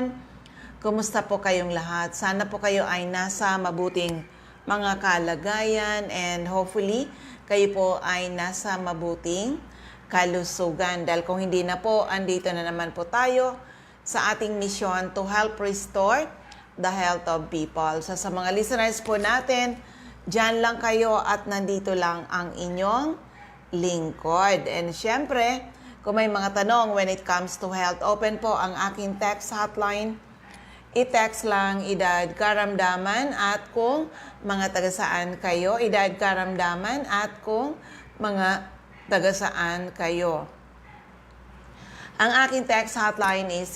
everyone. Kumusta po kayong lahat? Sana po kayo ay nasa mabuting mga kalagayan and hopefully kayo po ay nasa mabuting kalusugan. Dahil kung hindi na po, andito na naman po tayo sa ating mission to help restore the health of people. So sa mga listeners po natin, dyan lang kayo at nandito lang ang inyong lingkod. And syempre, kung may mga tanong when it comes to health, open po ang aking text hotline. I-text lang edad karamdaman at kung mga taga-saan kayo, edad karamdaman at kung mga taga-saan kayo. Ang aking text hotline is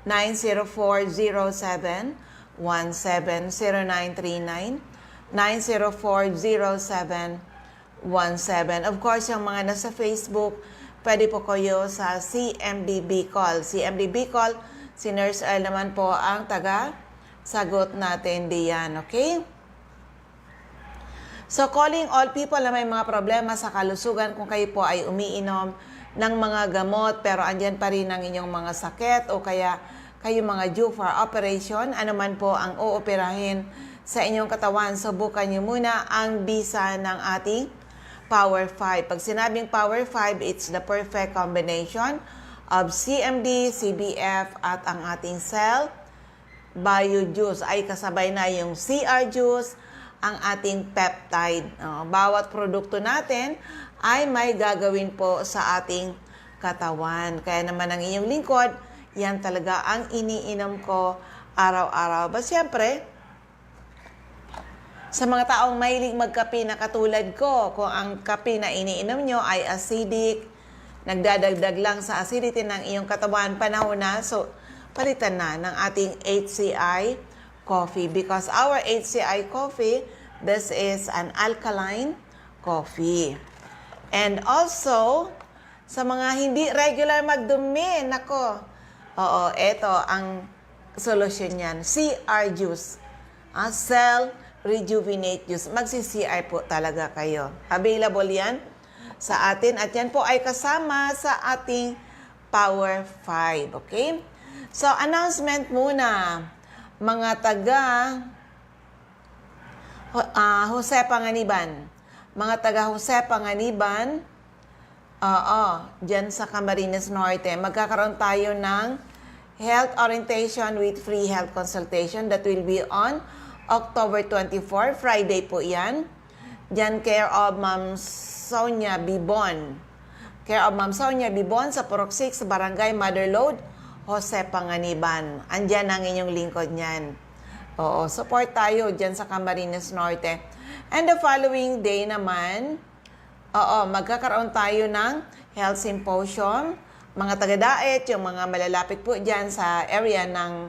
0939-904-0717, 0939-904-0717. Of course, yung mga nasa Facebook, pwede po kayo sa CMDB call. CMDB call, si Nurse Earl naman po ang taga-sagot natin diyan, okay? So, calling all people na may mga problema sa kalusugan, kung kayo po ay umiinom ng mga gamot, pero andyan pa rin ang inyong mga sakit, o kaya kayo mga due for operation, ano man po ang ooperahin sa inyong katawan, subukan nyo muna ang bisa ng ating Power 5. Pag sinabing Power 5, it's the perfect combination of CMD, CBF, at ang ating Cell Bio Juice. Ay kasabay na yung CR Juice, ang ating peptide. Bawat produkto natin ay may gagawin po sa ating katawan. Kaya naman ang inyong lingkod, yan talaga ang iniinom ko araw-araw. But siyempre, sa mga taong mahilig magkape na katulad ko, kung ang kape na iniinom nyo ay acidic, nagdadagdag lang sa acidity ng iyong katawan, panahon na, so palitan na ng ating HCI coffee. Because our HCI coffee, this is an alkaline coffee. And also, sa mga hindi regular magdumi, nako, oo, ito ang solusyon yan. CR Juice. Cell Rejuvenate Juice. Magsi-CR po talaga kayo. Available yan sa atin. At yan po ay kasama sa ating Power 5. Okay? So, announcement muna. Mga taga Jose Panganiban. Mga taga Jose Panganiban, dyan sa Camarines Norte, magkakaroon tayo ng health orientation with free health consultation that will be on October 24, Friday po yan. Dyan care of Ma'am Sonia Bibon. Care of Ma'am Sonia Bibon sa Purok 6, Barangay Motherlode, Jose Panganiban. Andyan ang inyong lingkod niyan. Oo, support tayo dyan sa Camarines Norte. And the following day naman, magkakaroon tayo ng health symposium. Mga taga-Daet, yung mga malalapit po dyan sa area ng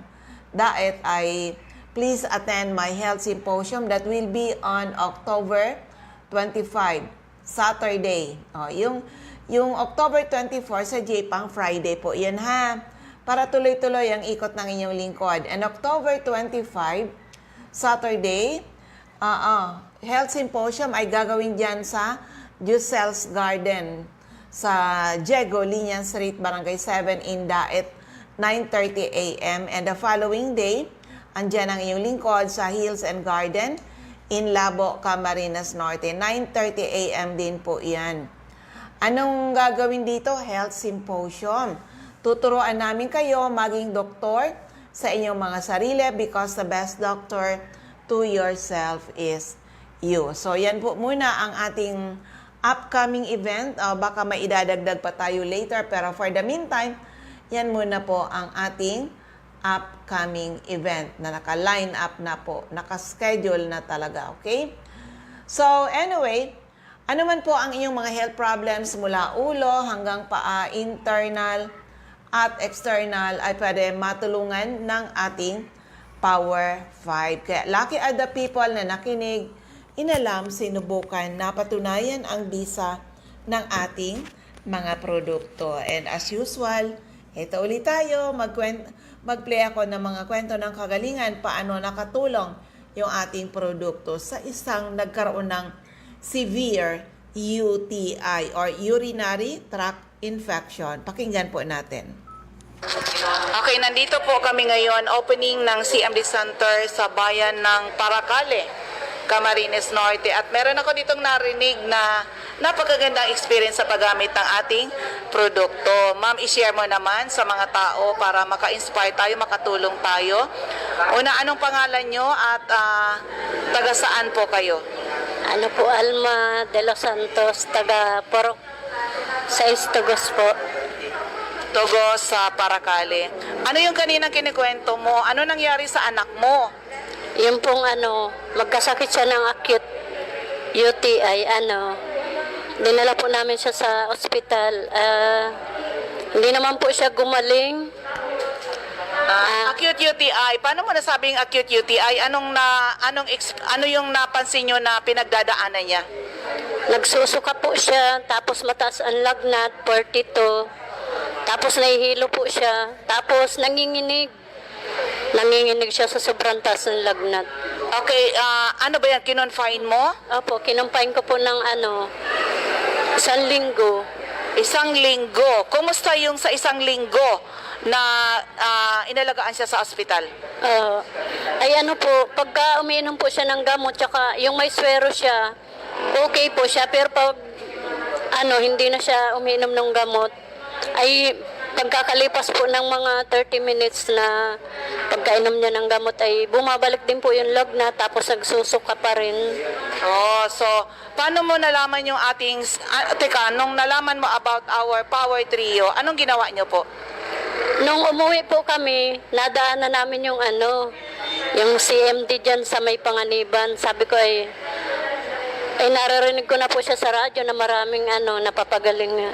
Daet ay please attend my health symposium that will be on October 25, Saturday. Yung October 24 sa J-Pang Friday po. Yan ha. Para tuloy-tuloy ang ikot ng inyong lingkod. And October 25, Saturday, health symposium ay gagawin dyan sa Jusel's Garden sa Diego Linian Street, Barangay 7 in Daet, 9:30 a.m. And the following day, andyan ang iyong lingkod sa Hills and Garden in Labo, Camarines Norte. 9:30 a.m. din po yan. Anong gagawin dito? Health Symposium. Tuturuan namin kayo maging doktor sa inyong mga sarili because the best doctor to yourself is you. So yan po muna ang ating upcoming event. Baka may idadagdag pa tayo later, pero for the meantime, yan muna po ang ating upcoming event na naka-line up na po, naka-schedule na talaga, okay? So, anyway, ano man po ang inyong mga health problems mula ulo hanggang paa, internal at external, ay pwede matulungan ng ating Power 5. Kaya lucky are the people na nakinig, inalam, sinubukan, napatunayan ang bisa ng ating mga produkto. And as usual, ito ulit tayo, mag-play ako ng mga kwento ng kagalingan, paano nakatulong yung ating produkto sa isang nagkaroon ng severe UTI or urinary tract infection. Pakinggan po natin. Okay, nandito po kami ngayon, opening ng CMD Center sa bayan ng Paracale, Camarines Norte. At meron ako ditong narinig na napakagandang experience sa paggamit ng ating produkto. Ma'am, i-share mo naman sa mga tao para maka-inspire tayo, makatulong tayo. Una, anong pangalan nyo at taga saan po kayo? Ano po, Alma de los Santos, taga Porok, sa Istugos po. Togo sa Paracale. Ano yung kaninang kinikwento mo? Ano nangyari sa anak mo? Yung pong magkasakit siya ng acute UTI, dinala po namin siya sa ospital. Hindi naman po siya gumaling. Acute UTI. Paano mo nasabing acute UTI? Ano yung napansin nyo na pinagdadaanan niya? Nagsusuka po siya, tapos mataas ang lagnat, 42. Tapos nahihilo po siya, tapos nanginginig. Nanginginig siya sa sobrang taas ng lagnat. Okay, ano ba yan? Kinonfine mo? Opo, kinumpain ko po ng 1 linggo. Isang linggo. Kumusta yung sa isang linggo na inalagaan siya sa ospital? Ay pagka umiinom po siya ng gamot, tsaka yung may swero siya, okay po siya. Pero pag hindi na siya umiinom ng gamot, ay pagkakalipas po ng mga 30 minutes na pagkainom niya ng gamot ay bumabalik din po yung lagnat, tapos nagsusuka pa rin. Oh, so paano mo nalaman yung ating nung nalaman mo about our Power Trio, anong ginawa niyo po? Nung umuwi po kami, nadaanan namin yung yung CMD dyan sa may Panganiban. Sabi ko ay naririnig ko na po siya sa radyo na maraming napapagaling nga.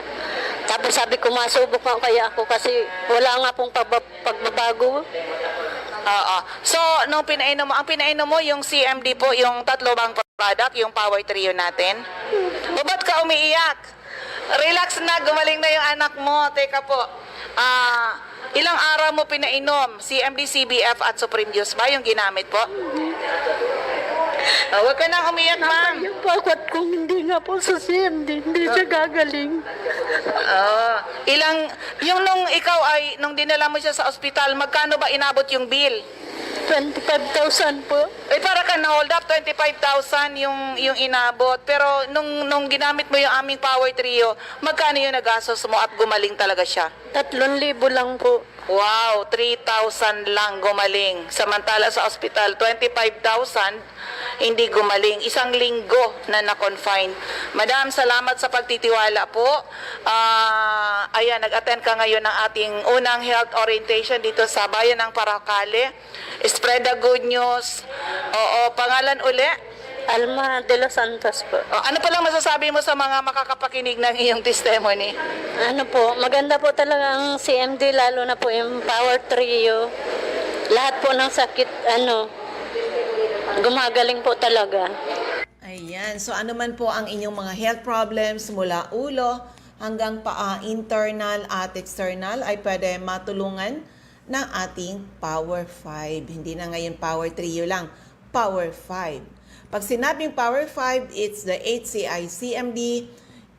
Tapos sabi ko, masubok nga kaya ako kasi wala nga pong pagbabago. So, nung ang pinainom mo yung CMD po, yung tatlo bang product, yung Power Trio natin? O ba't ka umiiyak? Relax na, gumaling na yung anak mo. Teka po, ilang araw mo pinainom? CMD, CBF at Supreme Juice ba yung ginamit po? Huwag ka nang umiyak, ma'am. Yung pakot kung hindi nga po sa CMD, hindi siya gagaling. Nung dinala mo siya sa ospital, magkano ba inabot yung bill? 25,000 po. Para ka na-hold up, 25,000 yung inabot. Pero nung ginamit mo yung aming Power Trio, magkano yung nagastos mo at gumaling talaga siya? 3,000 lang po. Wow, 3,000 lang gumaling. Samantala sa ospital, 25,000 hindi gumaling. Isang linggo na na-confine. Madam, salamat sa pagtitiwala po. Nag-attend ka ngayon ng ating unang health orientation dito sa bayan ng Paracale. Spread the good news. Oo, pangalan uli? Alma de los Santos po. Ano palang masasabi mo sa mga makakapakinig ng iyong testimony? Maganda po talaga ang CMD, lalo na po yung Power Trio. Lahat po ng sakit, gumagaling po talaga. Ayan, so ano man po ang inyong mga health problems mula ulo hanggang paa, internal at external, ay pwede matulungan ng ating Power 5. Hindi na ngayon Power Trio lang, Power 5. Pag sinabing Power 5, it's the HCI CMD,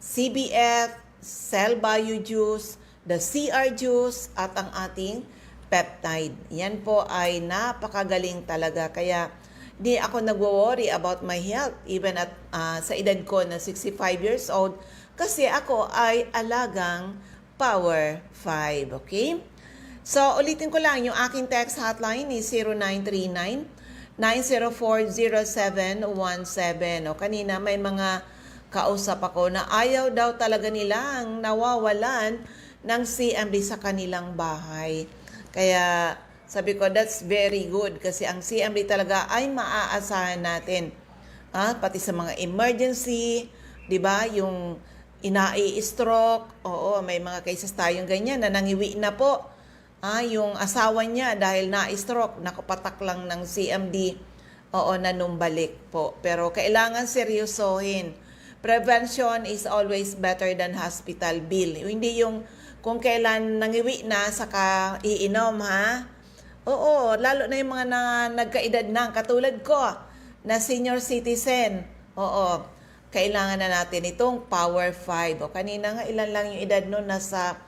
CBF, Cell Bio Juice, the CR Juice, at ang ating peptide. Yan po ay napakagaling talaga. Kaya di ako nagwo-worry about my health even at sa edad ko na 65 years old kasi ako ay alagang Power 5. Okay? So, ulitin ko lang, yung aking text hotline is 0939-904-0717. Kanina may mga kausap ako na ayaw daw talaga nilang nawawalan ng CMD sa kanilang bahay. Kaya sabi ko, that's very good kasi ang CMD talaga ay maaasahan natin. Pati sa mga emergency, di ba? Yung inai-stroke, oo, may mga cases tayong ganyan na nangiwi na po. Yung asawa niya dahil na-stroke, nakapatak lang ng CMD, oo, nanumbalik po. Pero kailangan seryosohin. Prevention is always better than hospital bill. Hindi yung kung kailan nangiwi na, saka iinom, ha? Oo, lalo na yung mga nagkaedad na, katulad ko, na senior citizen. Oo, kailangan na natin itong Power 5. O kanina nga, ilan lang yung edad nun? Nasa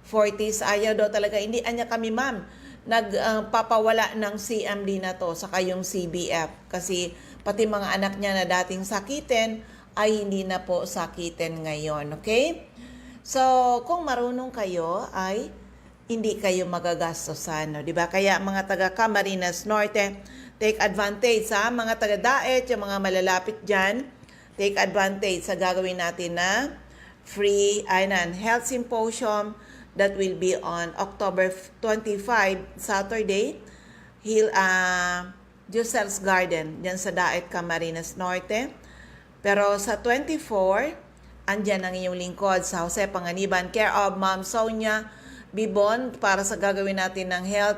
40s. Ayaw daw talaga. Hindi anya kami, ma'am, nagpapawala ng CMD na to, saka yung CBF. Kasi pati mga anak niya na dating sakitin, ay hindi na po sakitin ngayon. Okay? So, kung marunong kayo, ay hindi kayo magagastosan. No? Diba? Kaya mga taga Camarines Norte, take advantage sa mga taga Daet, yung mga malalapit dyan, take advantage sa gagawin natin na free health symposium that will be on October 25, Saturday, Josel's Garden, dyan sa Daet, Camarines Norte. Pero sa 24, andyan ang inyong lingkod sa Jose Panganiban, care of Ma'am Sonia Bibon, para sa gagawin natin ng health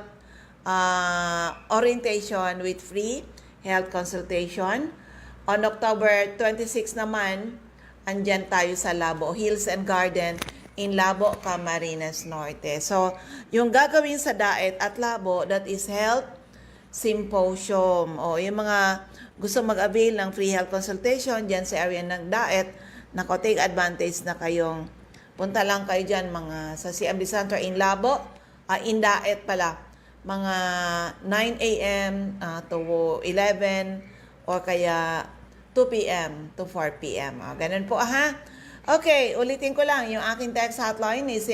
orientation with free health consultation. On October 26 naman, andyan tayo sa Labo, Hills and Garden in Labo, Camarines Norte. So, yung gagawin sa Daet at Labo, that is health symposium. O, yung mga gusto mag-avail ng free health consultation dyan sa area ng Daet, nako, take advantage na kayong punta lang kayo dyan mga sa CMD Center in Labo, in Daet pala, mga 9 a.m. To 11 or kaya 2 p.m. to 4 p.m. Ganun po, ha? Okay, ulitin ko lang. Yung aking text hotline is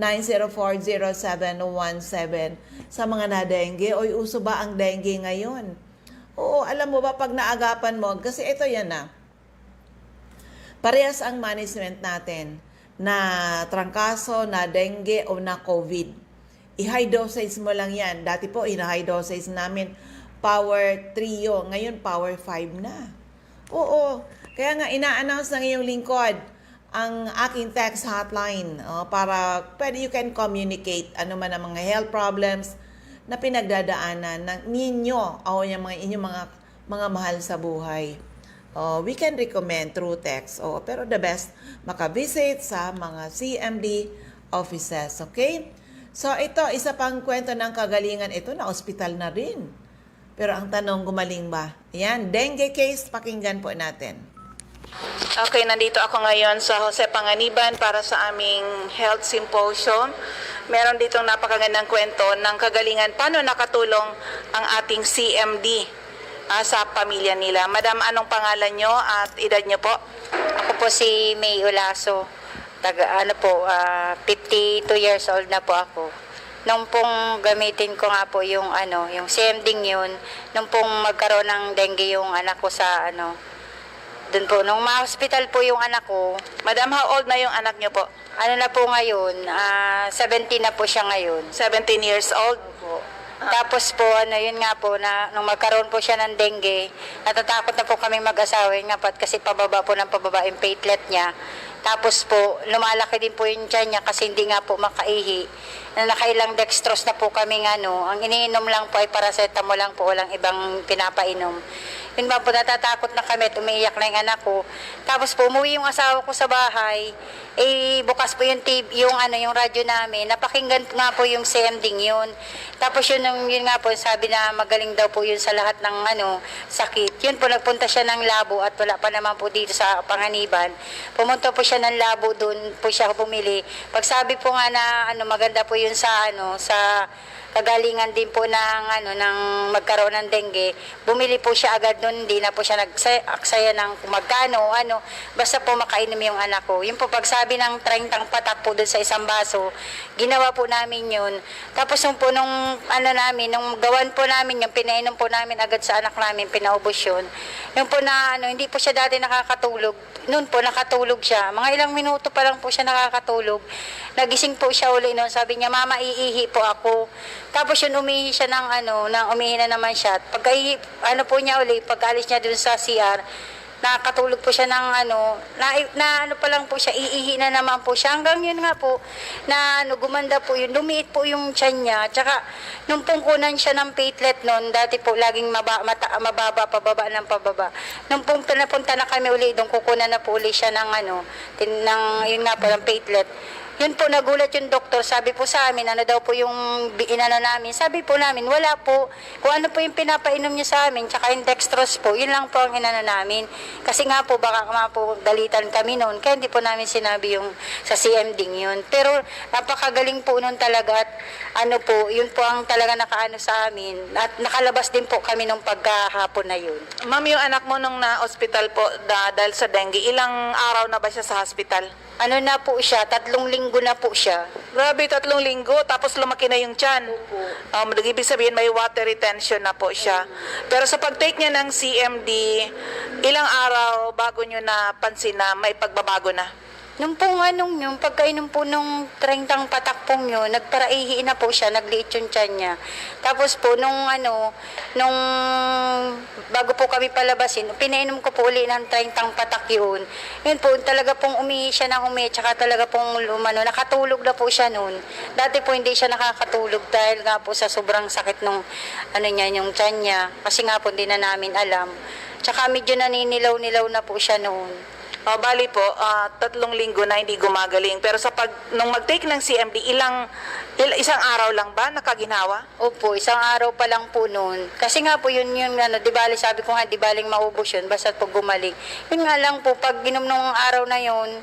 0939-9040717. Sa mga na-dengue, oy, uso ba ang dengue ngayon? Oo, alam mo ba, pag naagapan mo, kasi ito yan na. Parehas ang management natin na trangkaso, na dengue, o na COVID. I-high dosage mo lang yan. Dati po, i-high dosage namin Power 3 yun. Ngayon, Power 5 na. Oo. Kaya nga, ina-announce ng iyong lingkod ang aking text hotline para pwede you can communicate ano man ang mga health problems na pinagdadaanan ng ninyo o yung mga inyong mga mahal sa buhay. We can recommend through text. Pero the best, makavisit sa mga CMD offices. Okay? So, ito, isa pang kwento ng kagalingan. Ito, na hospital na rin. Pero ang tanong, gumaling ba? Ayan, dengue case, pakinggan po natin. Okay, nandito ako ngayon sa Jose Panganiban para sa aming health symposium. Meron ditong napakagandang kwento ng kagalingan. Paano nakatulong ang ating CMD sa pamilya nila. Madam, anong pangalan nyo at edad nyo po? Ako po si May Olaso. 52 years old na po ako. Nung pong gamitin ko nga po yung yung CMD yun, nung pong magkaroon ng dengue yung anak ko sa doon po, nung ma-hospital po yung anak ko. Madam, how old na yung anak nyo po? Na po ngayon, 17 na po siya ngayon. 17 years old? Po. Tapos po, yun nga po, nung magkaroon po siya ng dengue, natatakot na po kaming mag-asawa, yun nga po, kasi pababa po ng pababa yung platelet niya. Tapos po, lumalaki din po yung tiyan niya kasi hindi nga po makaihi. Nakailang dextrose na po kaming ang iniinom lang po ay paracetamol lang po, walang ibang pinapainom. Yun ba po, natatakot na kami at umiiyak na yung anak ko. Tapos po, umuwi yung asawa ko sa bahay, bukas po yung TV, yung radyo namin, napakinggan nga po yung sending yun. Tapos yun nga po, sabi na magaling daw po yun sa lahat ng sakit. Yun po, nagpunta siya ng labo at wala pa naman po dito sa Panganiban. Pumunta po siya ng labo, doon po siya bumili. Pagsabi po nga na maganda po yun sa sa kagalingan din po ng magkaroon ng dengue, bumili po siya agad noon, hindi na po siya nag-aksaya ng kung magkano, basta po makainom yung anak ko. Yung po pagsabi ng 30 patak po doon sa isang baso, ginawa po namin yun. Tapos nung nung gawan po namin yung pinainom po namin agad sa anak namin, pinaubos yun. Yung po hindi po siya dati nakakatulog, noon po nakatulog siya, mga ilang minuto pa lang po siya nakakatulog. Nagising po siya uli noon, sabi niya, "Mama, iihi po ako." Tapos yun, umihi siya umihi na naman siya. Pagka po niya uli, pag-alis niya dun sa CR, nakatulog po siya pa lang po siya, iihi na naman po siya. Hanggang yun nga po, gumanda po yun, lumiit po yung tiyan niya. Tsaka, nung pungkunan siya ng platelet noon, dati po laging mababa, pababa ng pababa. Nung napunta na kami uli, doon kukunan na po uli siya ng yun nga po, ng platelet. Yun po, nagulat yung doktor. Sabi po sa amin, ano daw po yung inano namin. Sabi po namin, wala po. Kung ano po yung pinapainom niya sa amin, tsaka yung dextrose po, yun lang po ang inano namin. Kasi nga po, baka po dalitan kami noon. Kaya hindi po namin sinabi yung sa CMD yun. Pero napakagaling po noon talaga. At ano po, yun po ang talaga nakaano sa amin. At nakalabas din po kami nung pagkahapon na yun. Ma'am, yung anak mo nung na-hospital po dahil sa dengue, ilang araw na ba siya sa hospital? Ano na po siya, 3 linggo na po siya. Grabe, 3 linggo, tapos lumaki na yung tiyan. Ibig sabihin, may water retention na po siya. Pero sa pag-take niya ng CMD, ilang araw bago nyo napansin na may pagbabago na? Nung pong anong yung pagkainom po nung 30 patak pong yun, nagparaihi na po siya, nagliit yung tiyan niya. Tapos po, nung bago po kami palabasin, pinainom ko po uli ng 30 patak yun. Yun po, talaga pong umihi siya ng umihi, tsaka talaga pong nakatulog na po siya noon. Dati po hindi siya nakakatulog dahil nga po sa sobrang sakit nung, yung tiyan niya. Kasi nga po, hindi na namin alam. Tsaka medyo naninilaw-nilaw na po siya noon. Bali po, 3 linggo na hindi gumagaling. Pero nung mag-take ng CMD, isang araw lang ba nakaginawa? Opo, isang araw pa lang po noon. Kasi nga po yun di bali sabi ko nga, di baling maubos yun, basta po gumaling. Yun nga lang po, pag ginom nung araw na yun,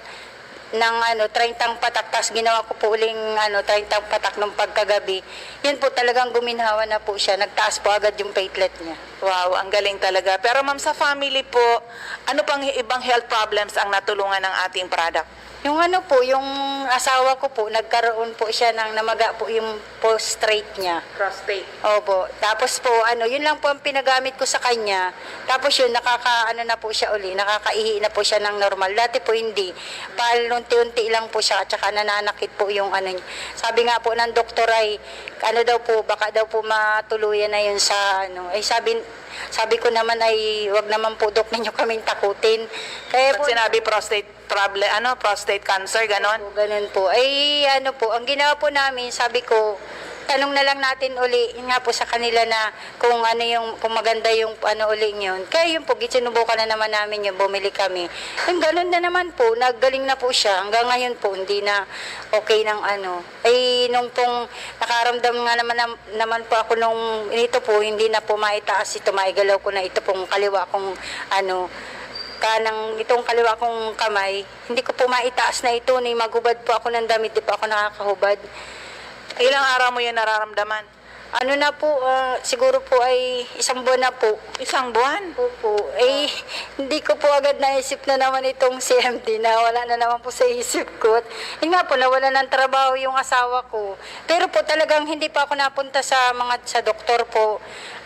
ng 30 patak, tas ginawa ko po uling 30 patak nung pagkagabi, yun po talagang guminhawa na po siya, nagtaas po agad yung platelet niya. Wow, ang galing talaga. Pero ma'am, sa family po, ano pang ibang health problems ang natulungan ng ating product? Yung yung asawa ko po, nagkaroon po siya ng namaga po yung prostate niya. Prostate. Opo. Tapos po, yun lang po ang pinagamit ko sa kanya. Tapos yun, na po siya uli, nakakaihi na po siya ng normal. Dati po hindi. Unti-unti lang po siya, at saka nananakit po yung niya. Sabi nga po ng doktor ay, daw po, baka daw po matuluyan na yun sa sabi ko naman ay, wag naman po dok ninyo kaming takutin. Kaya Ba't sinabi prostate problem, prostate cancer, ganon? Ganun po. Ay, ang ginawa po namin, sabi ko, tanong na lang natin uli, yun nga po sa kanila na kung kung maganda yung uli yun. Kaya yun po, sinubukan na naman namin yung bumili kami. Yung ganun na naman po, naggaling na po siya. Hanggang ngayon po, hindi na okay ng Ay, nung pong nakaramdam nga naman po ako nung ito po, hindi na po maitaas ito, maigalaw ko na ito pong kaliwa kong itong kaliwa kong kamay, hindi ko po maitaas na ito, ni magubad po ako ng damit, di po ako nakakahubad. Ilang araw mo yan nararamdaman? Na po, siguro po ay 1 buwan na po. 1 buwan? Opo. Eh, hindi ko po agad naisip na naman itong CMD na wala na naman po sa isip ko. Yun nga po, nawala ng trabaho yung asawa ko. Pero po talagang hindi pa ako napunta sa doktor po.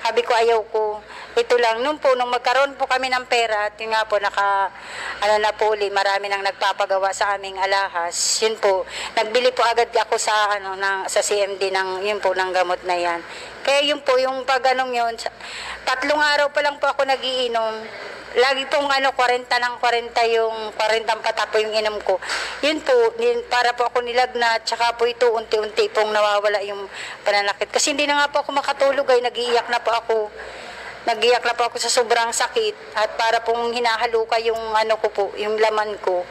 Sabi ko, ayaw ko. Ito lang, nung magkaroon po kami ng pera, at yun nga po, na po uli, marami nang nagpapagawa sa aming alahas. Yun po, nagbili po agad ako sa CMD ng gamot na yan. Kaya yun po, yung yun, 3 araw pa lang po ako nagiinom. Lagi pong 40 ng 40 yung 40 patak po yung inom ko. Yun po, para po ako nilagnat, tsaka po ito unti-unti pong nawawala yung pananakit. Kasi hindi na nga po ako makatulog ay nagiiyak na po ako. Nagiiyak na po ako sa sobrang sakit at para pong hinahaluka yung yung laman ko.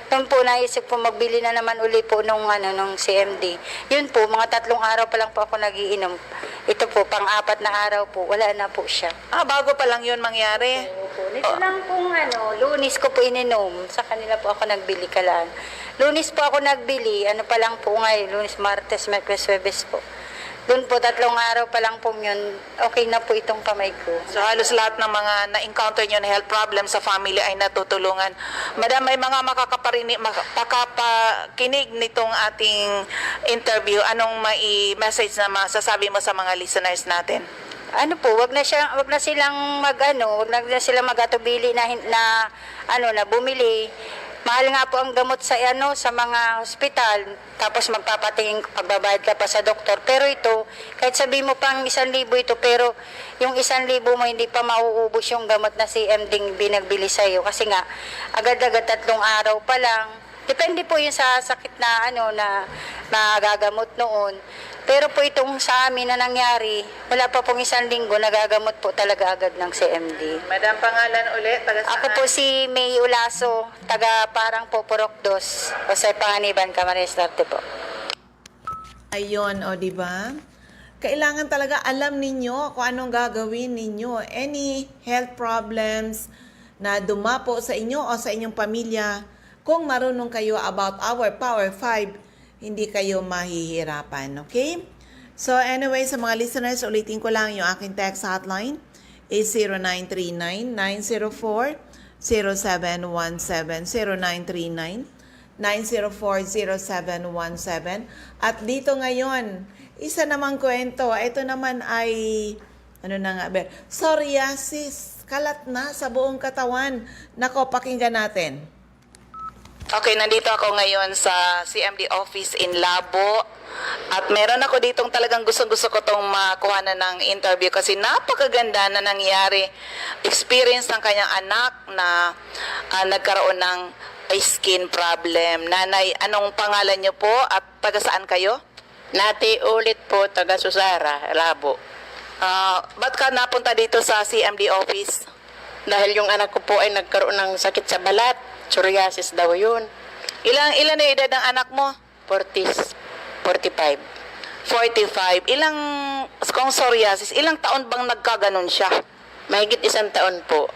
Yun po, naisip po magbili na naman uli po nung CMD. Yun po, mga 3 araw pa lang po ako nagiinom. Ito po, pang-4 na araw po, wala na po siya. Bago pa lang yun mangyari. Nito lang pong Lunes ko po ininom. Sa kanila po ako nagbili kalaan. Lunes po ako nagbili, pa lang po ngayon, Lunes, Martes, Miyerkules, Huwebes po. Doon po, 3 araw pa lang po yun, okay na po itong kamay ko. So halos lahat ng mga na-encounter nyo na health problems sa family ay natutulungan. Madam, may mga makakapakinig nitong ating interview. Anong message na masasabi mo sa mga listeners natin? Wag na silang mag-atubili na bumili. Mahal nga po ang gamot sa mga ospital, tapos magpapatingin pagbabayad ka pa sa doktor. Pero ito, kahit sabi mo pang 1,000 ito, pero yung 1,000 mo hindi pa mauubos yung gamot na CMD binagbili sa iyo. Kasi nga, agad-agad 3 araw pa lang, Depende po yun sa sakit na nagagamot noon. Pero po itong sa amin na nangyari, wala pa pong 1 linggo, nagagamot po talaga agad ng CMD. Madam, pangalan ulit, taga saan? Ako po si May Ulaso, taga parang po Purokdos, Jose Panganiban, Camarines Norte po. Ayun, o di ba? Kailangan talaga alam ninyo kung anong gagawin ninyo. Any health problems na dumapo sa inyo o sa inyong pamilya, kung marunong kayo about our Power 5, hindi kayo mahihirapan, okay? So anyway, sa mga listeners, ulitin ko lang yung aking text hotline is 0939-904-0717, 0939-904-0717. At dito ngayon, isa namang kwento, ito naman ay, psoriasis, kalat na sa buong katawan. Nako, pakinggan natin. Okay, nandito ako ngayon sa CMD office in Labo. At meron ako ditong talagang gusto ko itong makuha ng interview kasi napakaganda na nangyari. Experience ng kanyang anak na nagkaroon ng skin problem. Nanay, anong pangalan niyo po at taga saan kayo? Nati ulit po, taga Susara, Labo. Ba't ka napunta dito sa CMD office? Dahil yung anak ko po ay nagkaroon ng sakit sa balat, psoriasis daw yun. Ilan na edad ng anak mo? 45. 45. Kung psoriasis, ilang taon bang nagkaganon siya? Mahigit 1 taon po.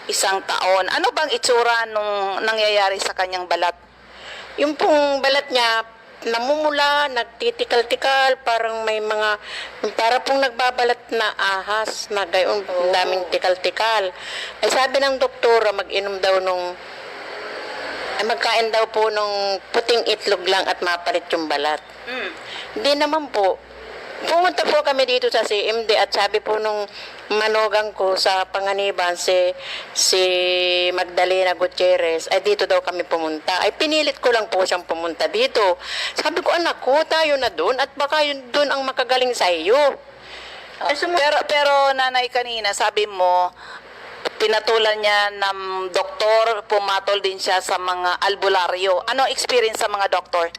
1 taon. Ano bang itsura nung nangyayari sa kanyang balat? Yung pong balat niya, namumula, nagtitikal-tikal, parang may mga, para pong nagbabalat na ahas, na gayon, daming tikal-tikal. Ay sabi ng doktora, mag-inom daw magkain daw po nung puting itlog lang at mapalit yung balat. Hindi naman po. Pumunta po kami dito sa CMD at sabi po nung manugang ko sa Panganiban, si Magdalena Gutierrez, ay dito daw kami pumunta. Ay pinilit ko lang po siyang pumunta dito. Sabi ko, anak ko, tayo na doon at baka yun doon ang makagaling sa iyo. Pero nanay, kanina sabi mo, pinatulan niya ng doktor, pumatol din siya sa mga albularyo. Ano experience sa mga doktor?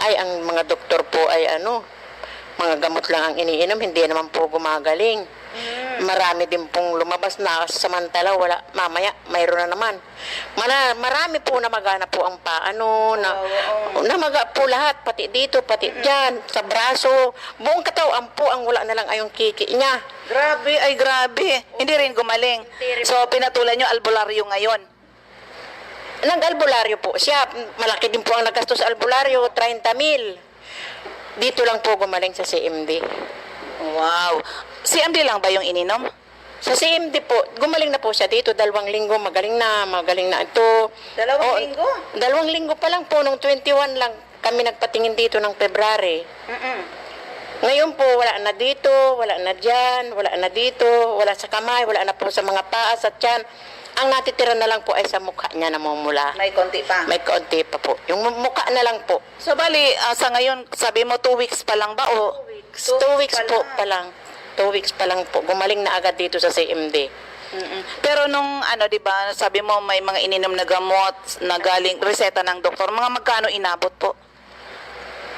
Ay, ang mga doktor po ay mga gamot lang ang iniinom, hindi naman po gumagaling. Marami din pong lumabas na samantala, wala, mamaya, mayroon na naman. Marami po namagana po ang namaga po lahat, pati dito, pati dyan, sa braso, buong katawan po ang wala na lang ay yung kiki niya. Grabe, ay grabe. Hindi rin gumaling. So, pinatulan niyo albularyo ngayon. Nag-albularyo po siya, malaki din po ang nagastos sa albularyo, 30,000. Dito lang po gumaling sa CMD. Wow. CMD lang ba yung ininom? Sa CMD po, gumaling na po siya dito, 2 linggo, magaling na ito. 2 linggo? 2 linggo pa lang po, nung 21 lang kami nagpatingin dito ng February. Ngayon po, wala na dito, wala na dyan, wala na dito, wala sa kamay, wala na po sa mga paas at tiyan. Ang natitira na lang po ay sa mukha niya namumula. May konti pa. May konti pa po. Yung mukha na lang po. So, bali, sa ngayon, sabi mo 2 weeks pa lang ba? O 2 weeks po pa lang. 2 weeks pa lang po. Gumaling na agad dito sa CMD. Pero nung, di ba, sabi mo may mga ininom na gamot na galing reseta ng doktor, mga magkano inabot po?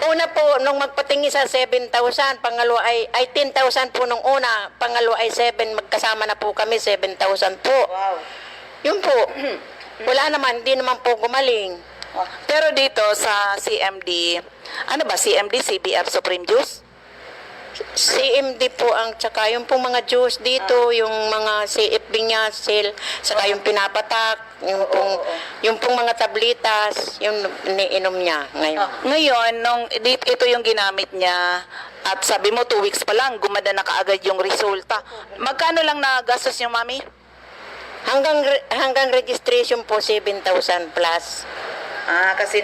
Una po, nung magpatingin sa 7,000, pangalawa ay 10,000 po nung una, pangalawa ay 7, magkasama na po kami, 7,000 po. Wow. Yun po, wala naman, hindi naman po gumaling. Pero dito sa CMD, CMD, CBF Supreme Juice? CMD po ang, tsaka yung pong mga juice dito, yung mga CF Binyasil, saka yung pinapatak, yung pong mga tablitas, yung iniinom niya ngayon. Ngayon, ito yung ginamit niya, at sabi mo 2 weeks pa lang, gumanda na kaagad yung resulta. Magkano lang nagastos yung mami? Hanggang registration po, 7,000 plus. Kasi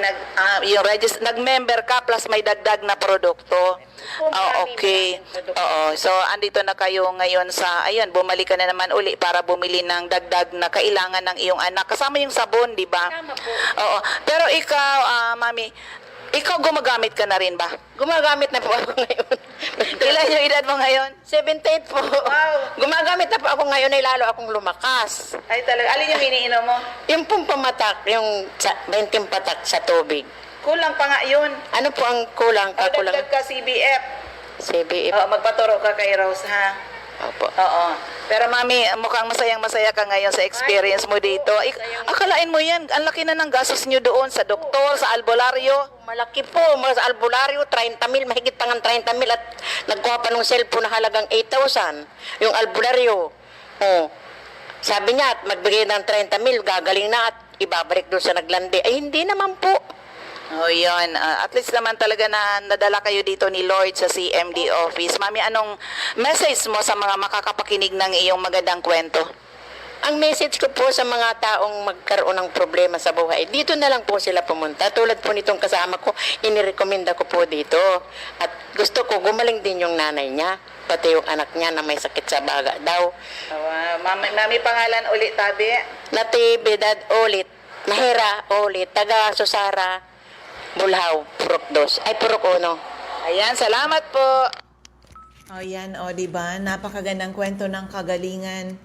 nag-member ka plus may dagdag na produkto. Okay. Oo. So, andito na kayo ngayon bumalik ka na naman uli para bumili ng dagdag na kailangan ng iyong anak. Kasama yung sabon, di ba? Tama po. Oo. Pero ikaw, mami, ikaw gumagamit ka na rin ba? Gumagamit na po ako ngayon. Ilan yung edad mo ngayon? 78 po. Wow. Gumagamit na po ako ngayon ay lalo akong lumakas. Ay talaga, alin yung iniinom mo? Yung pong pamatak, yung 20 patak sa tubig. Kulang pa nga yun. Ano po ang kulang? O, Kakulang? dagdag ka CBF. CBF. Oo, magpaturo ka kay Rose, ha? Opo. Oo. Pero mami, mukhang masayang-masaya ka ngayon sa experience mo dito. Akalain mo yan, ang laki na ng gastos nyo doon sa doktor, sa albularyo. Malaki po, mga sa albularyo, 30,000, mahigit pa ng 30,000 at nagkuha pa ng cellphone na halagang 8,000. Yung albularyo. Oh. Sabi niya, at magbigay ng 30,000, gagaling na at ibabalik doon sa naglandi. Ay, hindi naman po. Oh, yun. At least naman talaga na nadala kayo dito ni Lord sa CMD office. Mami, anong message mo sa mga makakapakinig ng iyong magandang kwento? Ang message ko po sa mga taong magkaroon ng problema sa buhay, dito na lang po sila pumunta. Tulad po nitong kasama ko, inirekomenda ko po dito. At gusto ko, gumaling din yung nanay niya, pati yung anak niya na may sakit sa baga daw. Mami, pangalan ulit, tabi? Natividad ulit, Mahera ulit, taga Susara, Bulhaw, Purok 2, ay Purok 1. Ayan, salamat po. O yan, o diba? Napakagandang kwento ng kagalingan.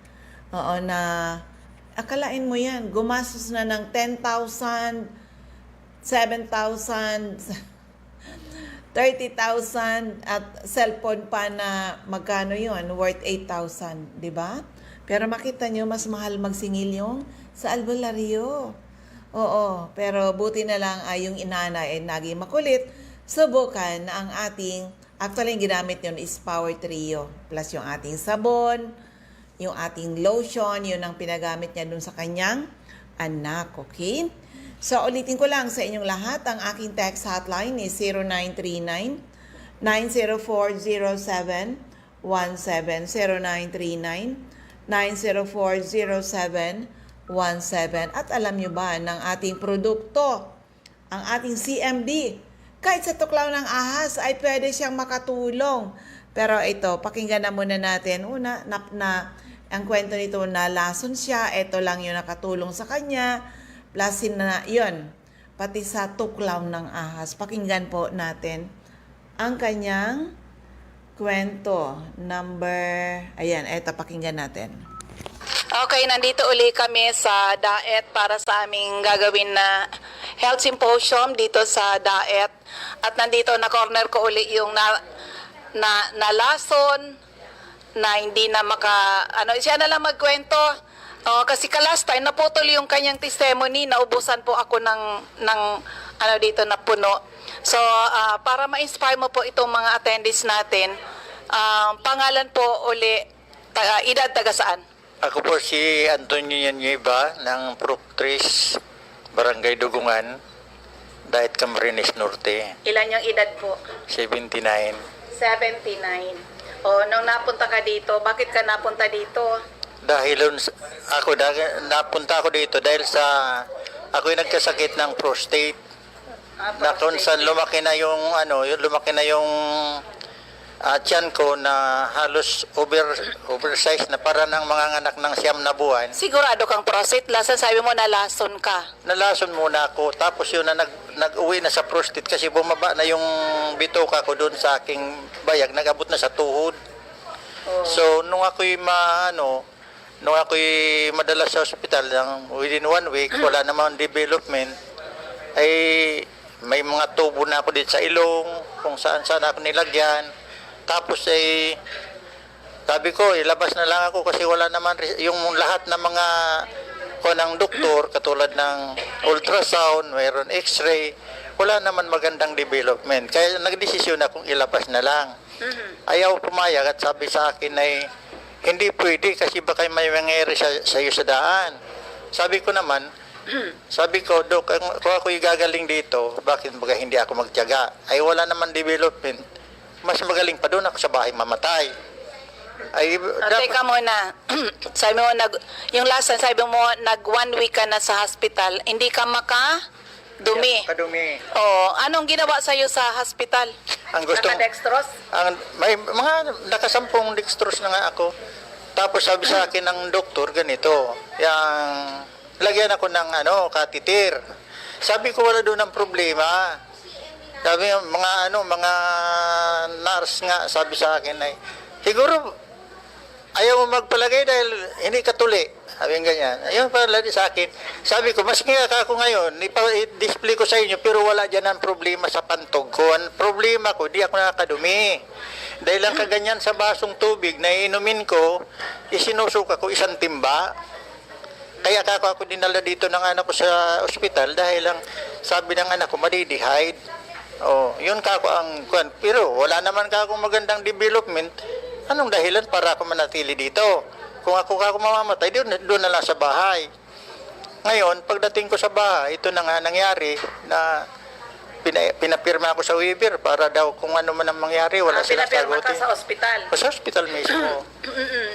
Oo, na akalain mo yan, gumastos na ng 10,000, 7,000, 30,000 at cellphone pa na magkano yun, worth 8,000, di ba? Pero makita nyo, mas mahal magsingil yung sa albularyo. Oo, pero buti na lang ay yung inanay ay naging makulit. Subukan na ang ating, actually yung ginamit yun is Power Trio, plus yung ating sabon, yung ating lotion, yun ang pinagamit niya dun sa kanyang anak, okay? So, ulitin ko lang sa inyong lahat, ang aking text hotline is 0939-9040717, 0939-9040717. At alam nyo ba, ng ating produkto, ang ating CMD, kahit sa tuklaw ng ahas ay pwede siyang makatulong. Pero ito, pakinggan na muna natin. Una, ang kwento nito, nalason siya, ito lang yung nakatulong sa kanya, plus na yun, pati sa tuklaw ng ahas. Pakinggan po natin ang kanyang kwento. Ayan, eto, pakinggan natin. Okay, nandito uli kami sa DAET para sa aming gagawin na health symposium dito sa DAET. At nandito na corner ko uli yung nalason, na hindi na siya na lang magkwento. Kasi last time, naputol yung kanyang testimony, naubusan po ako ng dito na puno. So, para ma-inspire mo po itong mga attendees natin, pangalan po uli, edad taga saan? Ako po si Antonio Yanyeba ng Proctris, Barangay Dugungan, Daet Camarines Norte, Ilan yung edad po? 79. 79. Nung napunta ka dito, bakit ka napunta dito? Napunta ako dito dahil ako'y nagkasakit ng prostate. Na kung saan lumaki na yung tiyan ko na halos oversize na para ng mga anak ng 9 na buwan. Sigurado kang prostate lasan, sabi mo nalason ka. Nalason muna ako, tapos yun na nag-uwi na sa prostate kasi bumaba na yung bituka ko doon sa aking bayag, nag-abot na sa tuhod. So nung ako'y madala sa ospital within 1 week, wala namang development, ay may mga tubo na ako dito sa ilong, kung saan ako nilagyan. Tapos sabi ko, ilabas na lang ako kasi wala naman yung lahat ng mga ng doktor, katulad ng ultrasound, mayroon x-ray, wala naman magandang development. Kaya nagdesisyon akong ilabas na lang. Ayaw pumayag at sabi sa akin ay hindi pwede kasi baka may mangyari sa iyo sa daan. Sabi ko, Dok, kung ako'y gagaling dito, bakit baga hindi ako magtiyaga? Ay wala naman development. Mas magaling pa doon ako sa bahay mamatay. Teka muna. Sabi mo, yung last time, sabi mo, 1 week ka na sa hospital, hindi ka makadumi. Kadumi. Anong ginawa sa'yo sa hospital? Ang gustong Naka-dextrose? may mga nakasampung dextrose na nga ako. Tapos sabi sa akin ng doktor ganito, lagyan ako ng catheter. Sabi ko wala doon ang problema. Sabi mga nurse nurse nga sabi sa akin ay, siguro ayaw mo magpalagay dahil hindi ka tuli. Sabi nga ganyan. Ayun pala sa akin. Sabi ko, mas nga ako ngayon, i-display ko sa inyo, pero wala dyan ang problema sa pantog ko. Ang problema ko, di ako nakakadumi. Dahil lang kaganyan sa basong tubig na inumin ko, isinusuka ko isang timba. Kaya ako dinala dito ng anak ko sa ospital dahil lang sabi ng anak ko, madidihide. Oh, yun kako ang kwan. Pero wala naman kakong magandang development. Anong dahilan para ako manatili dito? Kung ako mamamatay, doon na lang sa bahay. Ngayon, pagdating ko sa bahay, ito na nga nangyari na pinapirma ako sa waiver para daw kung ano man ang mangyari, wala silang Pinapirma ka sagutin. sa ospital Sa hospital mismo.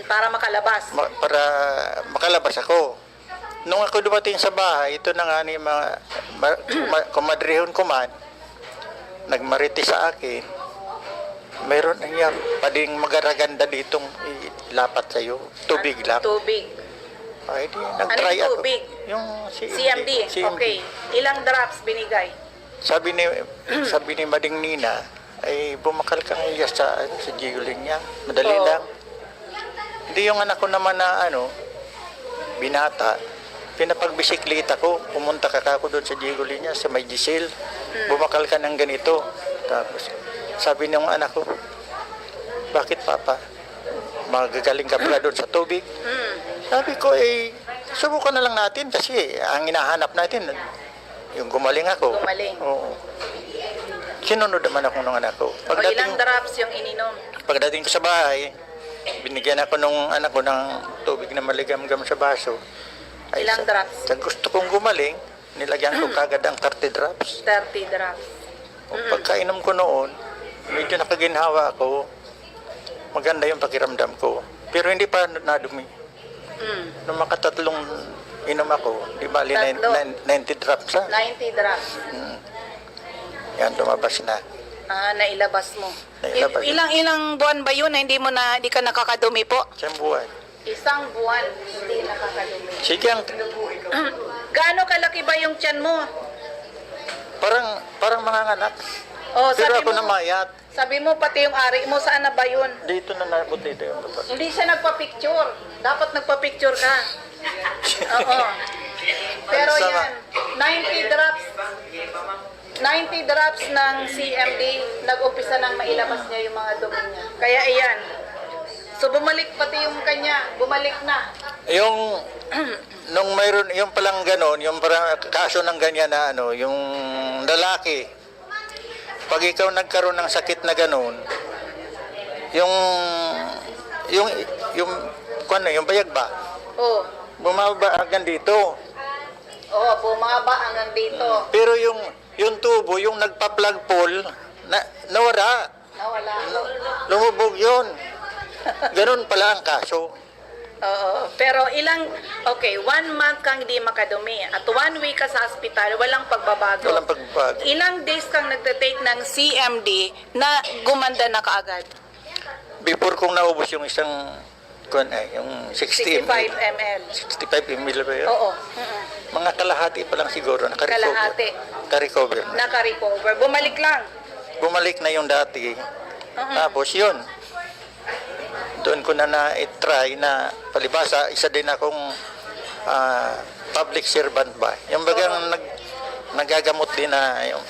para makalabas. Para makalabas ako. Nung ako dumating sa bahay, ito na nga ni mga kumadrihon ko man, nagmariti sa akin, mayroon nangyari, pwedeng magaraganda ditong ilapat sa'yo. Tubig lang. Tubig. Ay, di, Ano nag-try yung ako. tubig? Yung CMD. CMD. Okay. Ilang drops binigay? Sabi ni Mading Nina, ay bumakal ka ngayon sa Gigolin niya. Madali Oo. lang. Hindi yung anak ko naman na binata, pinapagbisikleta ko, pumunta ka ako doon sa Gigolin niya, sa may Giselle. Bumakal ka ng ganito. Tapos, sabi ng anak ko, bakit papa? Magagaling ka pala doon sa tubig? Sabi ko, subukan na lang natin kasi ang hinahanap natin, yung gumaling ako. Gumaling. Oo. Sinunod naman ako ng anak ko. O ilang drops yung ininom? Pagdating ko sa bahay, binigyan ako nung anak ko ng tubig na maligam-gam sa baso. Ilang drops? Sa gusto kong gumaling, nilagyan ko kagad ang 30 drops. 30 drops. O pagkainom ko noon, medyo nakaginhawa ako. Maganda yung pakiramdam ko. Pero hindi pa nadumi. Nung makatatlong inom ako, di bali Tatlo. 90 drops ha. 90 drops. Yan, lumabas na. Nailabas mo. Nailabas. Ilang buwan ba yun na hindi ka nakakadumi po? Siyang buwan. Isang buwan hindi nakakadumi. Sige, Gaano kalaki ba yung tiyan mo? parang mga anak. Oh, Pero sabi ako mo, namayat. sabi mo pati yung ari mo, saan na ba yun? Dito na nabot dito yung batas. Hindi siya nagpa-picture. Dapat nagpa-picture ka. Oo. Pero Ang sama. yan, 90 drops. 90 drops ng CMD, nag-umpisa nang mailabas niya yung mga dumi niya. Kaya iyan. So bumalik pati yung kanya, bumalik na. Yung nung mayroon yung palang ganon, yung parang kaso ng ganyan na yung lalaki, pag ikaw nagkaroon ng sakit na ganon, yung yung bayag ba, Oh. bumaba hanggang dito. Oh, bumaba hanggang dito. Pero yung tubo, yung nagpa-plug pull, nawala. Nawala. Lumubog yun. Ganon pala ang kaso. Oo. Pero okay, 1 month kang hindi makadumi. At 1 week ka sa hospital, walang pagbabago. Walang pagbabago. Ilang days kang nagte-take ng CMD na gumanda na kaagad? Before kong naubos yung isang, yung 65 ml. 65 ml ba yun? Oo. Mga kalahati pa lang siguro. Kalahati. Naka-recover na. Naka-recover. Bumalik lang. Bumalik na yung dati. Tapos yun. Doon ko na na-try na palibasa, isa din akong public servant ba. Yung bagang nagagamot din na yung,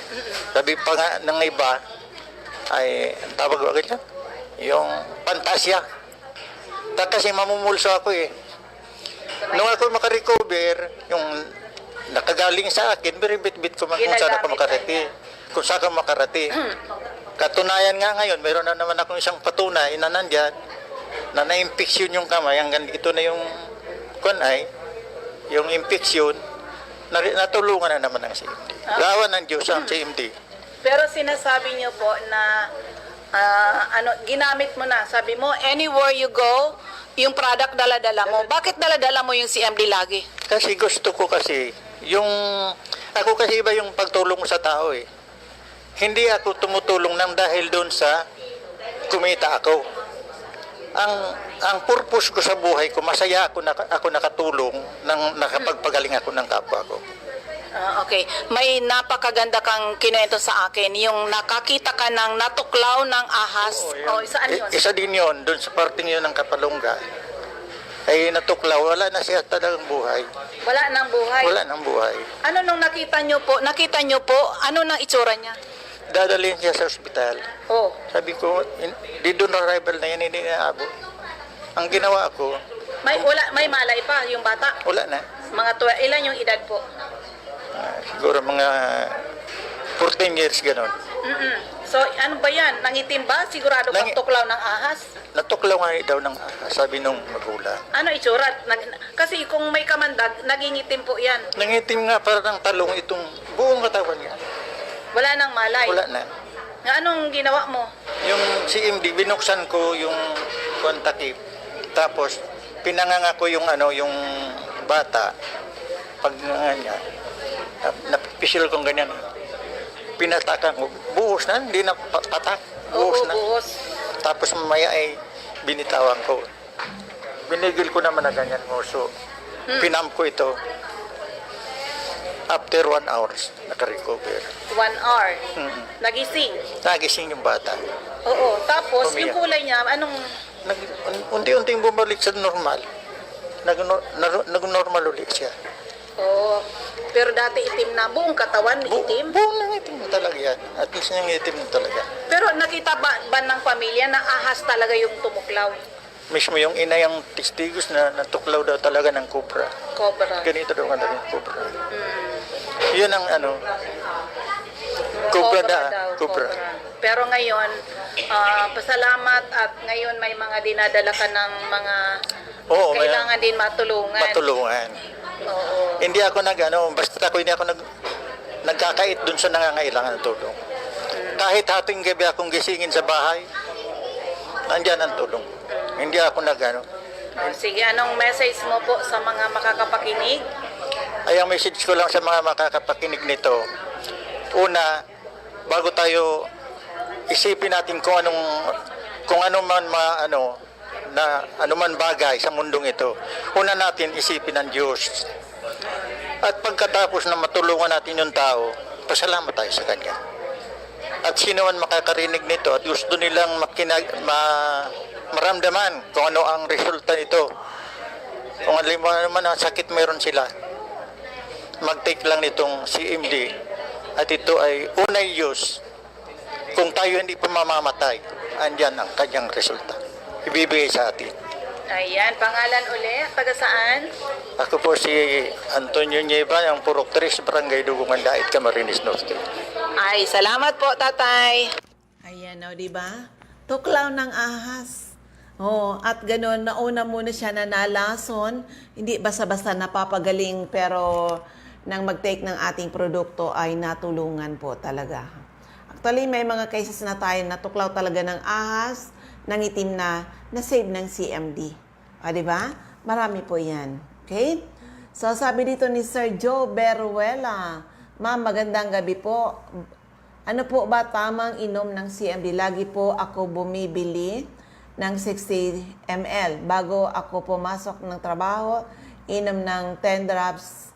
sabi pa nga ng iba ay ang tawag ko agad yan, yung pantasya. Kasi mamumulso ako eh. Nung ako makarecover, yung nakagaling sa akin, biribit-bit ko kung saan ako makarati. Kung saan ako makarati. Katunayan nga ngayon, mayroon na naman akong isang patunay na nandyan, na na-infection yung kamay, hanggang ito na yung yung infection, natulungan na naman ng CMD. Gawa ng Diyos ang CMD. Pero sinasabi niyo po na ginamit mo na. Sabi mo, anywhere you go, yung product dala-dala mo. Bakit dala-dala mo yung CMD lagi? Kasi gusto ko kasi, ako kasi iba yung pagtulong sa tao eh. Hindi ako tumutulong nang dahil doon sa kumita ako. Ang purpose ko sa buhay ko, masaya ako nakatulong nang nakapagpagaling ako ng kapwa ko. Okay. May napakaganda kang kinuwento sa akin. Yung nakakita ka ng natuklaw ng ahas. Oo, Saan yun? Isa din yun, doon sa parting yun ng Kapalungga. Ay natuklaw, wala na siya talagang buhay. Wala nang buhay. Wala nang buhay. Ano nung nakita nyo po? Ano nang itsura niya? Dadalhin siya sa ospital. Oh. Sabi ko, di doon arrival na yan, hindi na abot. Ang ginawa ko, May malay pa yung bata. wala na. Ilan yung edad po? Siguro mga 14 years ganon. So, ano ba yan? Nangitim ba? Sigurado kang tuklaw ng ahas? Natuklaw nga daw ng sabi nung magulang. Ano itsura? Kasi kung may kamandag, nagingitim po yan. Nangitim nga parang talong itong buong katawan niya. Wala nang malay. Wala na. Nga anong ginawa mo? Yung CMD, binuksan ko yung kontakip. Tapos, pinanganga ko yung yung bata. Pag niya, napisil kong ganyan. Pinatakan ko. Buhos na, hindi na patak. Buhos na. Buhos. Tapos mamaya ay binitawan ko. Binigil ko naman na ganyan mo. So, pinamp ko ito. After 1 hours, nakarecover. 1 hour. Nagising. Nagising yung bata. Oo. Tapos, Umiyak. yung kulay niya, anong... Unti-unting bumalik sa normal. Nag-normal ulit siya. Oo. Pero dati itim na. Buong katawan, itim. Buong nang itim na talaga yan. At least nang itim na talaga. Pero nakita ba ng pamilya na ahas talaga yung tumuklaw? Mismo yung ina yung testigos na natuklaw daw talaga ng cobra. Cobra. Ganito daw ka ng cobra. Yun ang cobra na. daw, Cobra. Pero ngayon, pasalamat at ngayon may mga dinadala ka ng mga Oo, kailangan din matulungan. matulungan. Oo. Hindi ako basta hindi ako nagkakait dun sa nangangailangan ng tulong. Kahit hating gabi akong gisingin sa bahay, nandyan ang tulong. Hindi ako Sige, anong message mo po sa mga makakapakinig? Ay, ang message ko lang sa mga makakapakinig nito, una, bago tayo isipin natin kung ano man bagay sa mundong ito, una natin isipin ang Diyos. At pagkatapos na matulungan natin yung tao, pasalamat tayo sa Kanya. At sino man makakarinig nito at gusto nilang maramdaman kung ano ang resulta nito, kung ano man ang sakit meron sila, mag-take lang nitong CMD at ito ay unay Diyos. Kung tayo hindi pa mamamatay, andyan ang kanyang resulta. Ibibigay sa atin. Ayan, pangalan uli, taga saan? Ako po si Antonio Nieva, ang Purok 3, Barangay Dugungan, Dait, Camarines Norte. Ay, salamat po, tatay. Ayan o, di ba? Tuklaw ng ahas. Oh, at ganun, nauna muna siya na nalason, hindi basta-basta napapagaling, pero nang mag-take ng ating produkto ay natulungan po talaga. Actually, may mga cases na tayo natuklaw talaga ng ahas, nangitim na save ng CMD. O, di ba? Marami po yan. Okay? So, sabi dito ni Sir Joe Beruela, Ma'am, magandang gabi po. Ano po ba tamang inom ng CMD? Lagi po ako bumibili ng 60 ml. Bago ako pumasok ng trabaho, inom ng 10 drops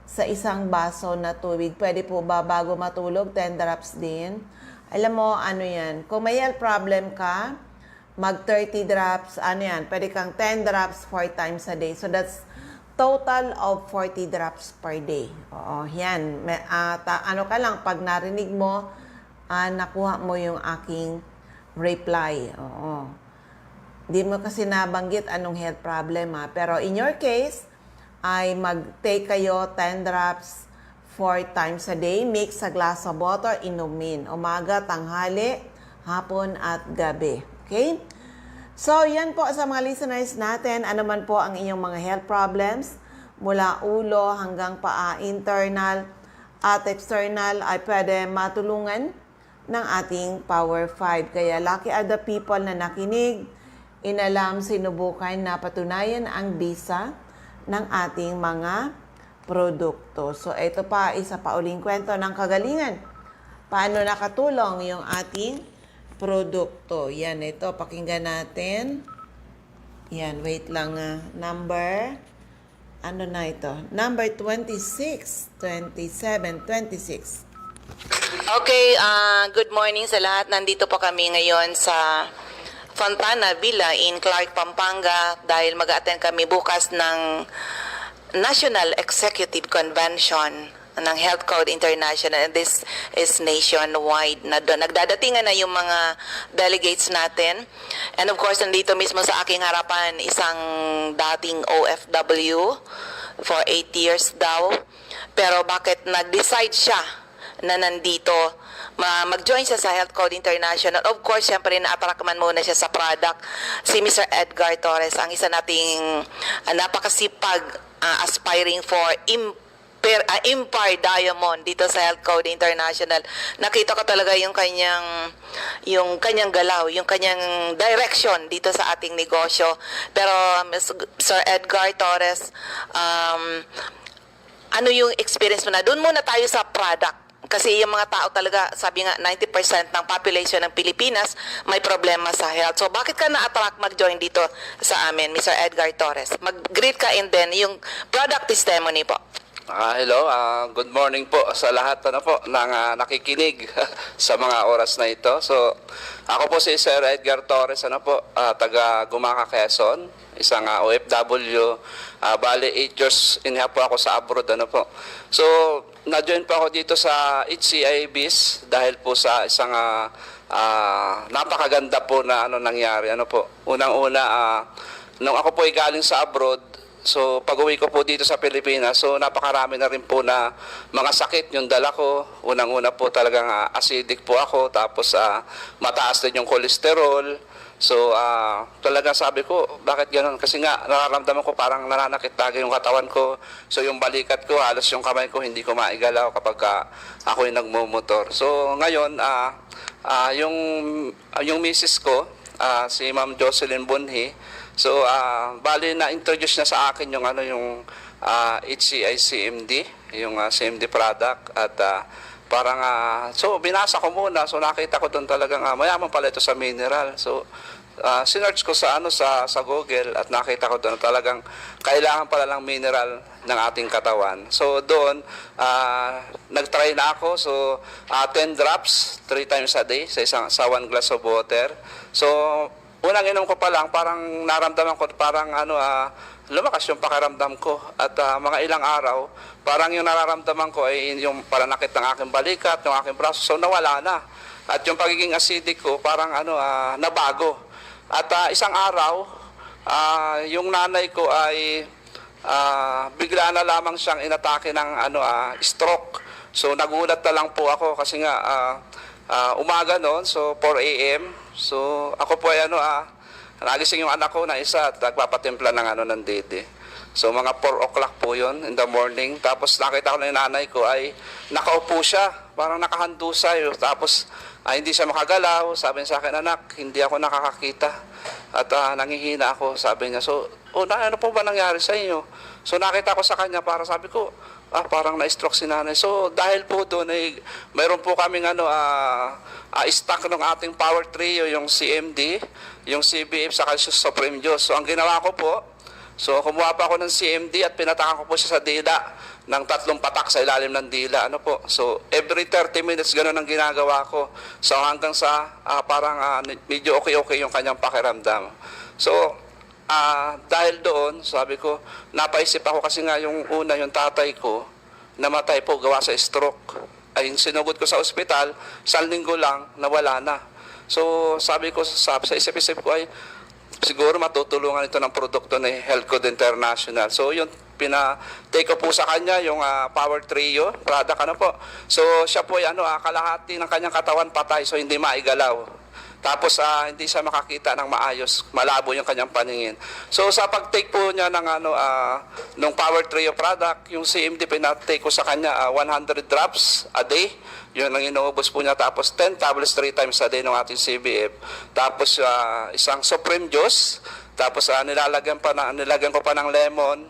sa isang baso na tubig. Pwede po ba bago matulog, 10 drops din? Alam mo, ano yan? Kung may health problem ka, mag 30 drops, ano yan? Pwede kang 10 drops 4 times a day. So that's total of 40 drops per day. Oo, yan. Ano ka lang, pag narinig mo, nakuha mo yung aking reply. Oo. Di mo kasi nabanggit anong health problem pero in your case, ay mag-take kayo 10 drops 4 times a day, mix sa glass of water, inumin. Umaga, tanghali, hapon at gabi. Okay? So, yan po sa mga listeners natin. Ano man po ang inyong mga health problems, mula ulo hanggang paa, internal at external, ay pwede matulungan ng ating Power 5. Kaya lucky are the people na nakinig, inalam, sinubukan na patunayan ang bisa ng ating mga produkto. So, ito pa, isa pa uling kwento ng kagalingan. Paano nakatulong yung ating produkto. Yan, ito, pakinggan natin. Yan, wait lang. Number Ano na ito? Number 26, 27, 26. Okay, good morning sa lahat. Nandito po kami ngayon sa Fontana Villa in Clark, Pampanga dahil mag-attend kami bukas ng National Executive Convention ng Health Code International, and this is nationwide. Nagdadatingan na yung mga delegates natin. And of course, nandito mismo sa aking harapan isang dating OFW for 8 years daw. Pero bakit nag-decide siya na nandito, mag-join siya sa Health Code International? Of course, syempre na-attract man muna siya sa product. Si Mr. Edgar Torres, ang isa nating napakasipag aspiring for Empire Diamond dito sa Health Code International. Nakita ko talaga yung kanyang galaw, yung kanyang direction dito sa ating negosyo. Pero Sir Edgar Torres, ano yung experience mo na? Doon muna tayo sa product. Kasi yung mga tao talaga, sabi nga 90% ng population ng Pilipinas may problema sa health. So bakit ka na-attract mag-join dito sa amin, Mr. Edgar Torres? Mag-greet ka and then yung product testimony po. Hello, good morning po sa lahat po ng nakikinig sa mga oras na ito. So, ako po si Sir Edgar Torres, taga Gumaca, Quezon, isang OFW. Bali, 8 years in po ako sa abroad, po. So, na-join po ako dito sa HCI BIS dahil po sa isang napakaganda po na nangyari, po. Unang-una, nung ako po ay galing sa abroad, so pag-uwi ko po dito sa Pilipinas, so napakarami na rin po na mga sakit yung dala ko. Unang-una po talagang acidic po ako, tapos mataas din yung cholesterol. So talagang sabi ko, bakit gano'n? Kasi nga nararamdaman ko parang nananakit talaga yung katawan ko. So yung balikat ko, halos yung kamay ko hindi ko maigalaw kapag ako yung nagmumotor. So ngayon, yung misis ko, si Ma'am Jocelyn Bunhi, so, bali na-introduce na sa akin yung HCI CMD, yung CMD product, at parang, so binasa ko muna, so nakita ko doon talagang mayaman pala ito sa mineral. So, sinearch ko sa Google at nakita ko doon talagang kailangan pala ng mineral ng ating katawan. So, doon, nag-try na ako, so 10 drops, 3 times a day, sa 1 glass of water. So, unang inom ko pa lang, parang naramdaman ko, parang lumakas yung pakiramdam ko. At mga ilang araw, parang yung nararamdaman ko ay yung paranakit ng aking balikat, ng aking braso, so nawala na. At yung pagiging acidic ko, parang nabago. At isang araw, yung nanay ko ay bigla na lamang siyang inatake ng stroke. So nagulat na lang po ako kasi nga umaga noon, so 4 a.m. So ako po ay nagising yung anak ko na isa at nagpapatimpla ng ng dede. So mga 4 o'clock po yun in the morning. Tapos nakita ko na yung nanay ko ay nakaupo siya, parang nakahandusay. Tapos hindi siya makagalaw. Sabi niya sa akin, anak, hindi ako nakakakita. At nangihina ako, sabi niya. So, ano po ba nangyari sa inyo? So nakita ko sa kanya, para sabi ko, parang na-stroke si nanay. So dahil po doon ay mayroon po kaming stock ng ating Power Trio, yung CMD, yung CBF, sa Calcium Supreme Juice. So ang ginawa ko po, so kumuha pa ako ng CMD at pinatakan ko po siya sa dila ng 3 patak sa ilalim ng dila. So every 30 minutes ganun ang ginagawa ko. So hanggang sa parang medyo okay yung kanyang pakiramdam. So dahil doon, sabi ko, napaisip ako kasi nga yung una, yung tatay ko, namatay po gawa sa stroke. Ay sinugod ko sa ospital, 1 linggo lang, nawala na. So sabi ko, sa isip-isip ko ay, siguro matutulungan ito ng produkto ni Health Code International. So yun, take ko po sa kanya yung Power Trio product. Po. So siya po ay kalahati ng kanyang katawan patay, so hindi maigalaw. Tapos hindi siya makakita ng maayos, malabo yung kanyang paningin. So sa pag-take po niya ng Power Trio product, yung CMD pinatake ko sa kanya 100 drops a day. Yun ang inuubos po niya. Tapos 10 tablets 3 times a day ng ating CBF. Tapos isang Supreme Juice. Tapos nilagyan ko pa ng lemon,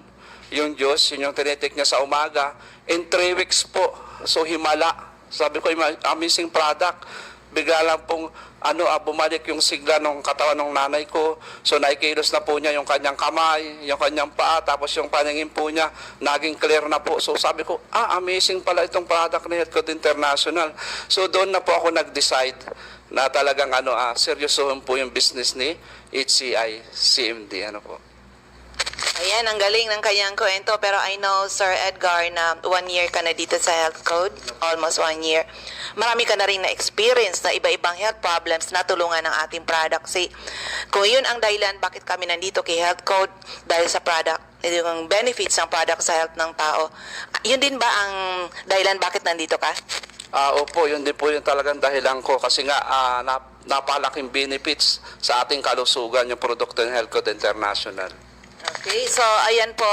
yung juice, yun yung tinitake niya sa umaga. In 3 weeks po, so himala. Sabi ko, amazing product. Bigla lang pong bumalik yung sigla ng katawan ng nanay ko. So naikilos na po niya yung kanyang kamay, yung kanyang paa, tapos yung paningin po niya naging clear na po. So sabi ko, amazing pala itong product ni Health Code International. So doon na po ako nag-decide na talagang seryosohin po yung business ni HCI CMD. Po. Ayan, ang galing ng kanyang kwento. Pero I know, Sir Edgar, na 1 year ka na dito sa Health Code. Almost 1 year. Marami ka na rin na-experience na iba-ibang health problems na tulungan ng ating product. Kung yun ang dahilan bakit kami nandito kay Health Code, dahil sa product, yung benefits ng product sa health ng tao. Yun din ba ang dahilan bakit nandito ka? Opo, yun din po yung talagang dahilan ko. Kasi nga, napalaking benefits sa ating kalusugan yung produkto ng Health Code International. Okay, so ayan po,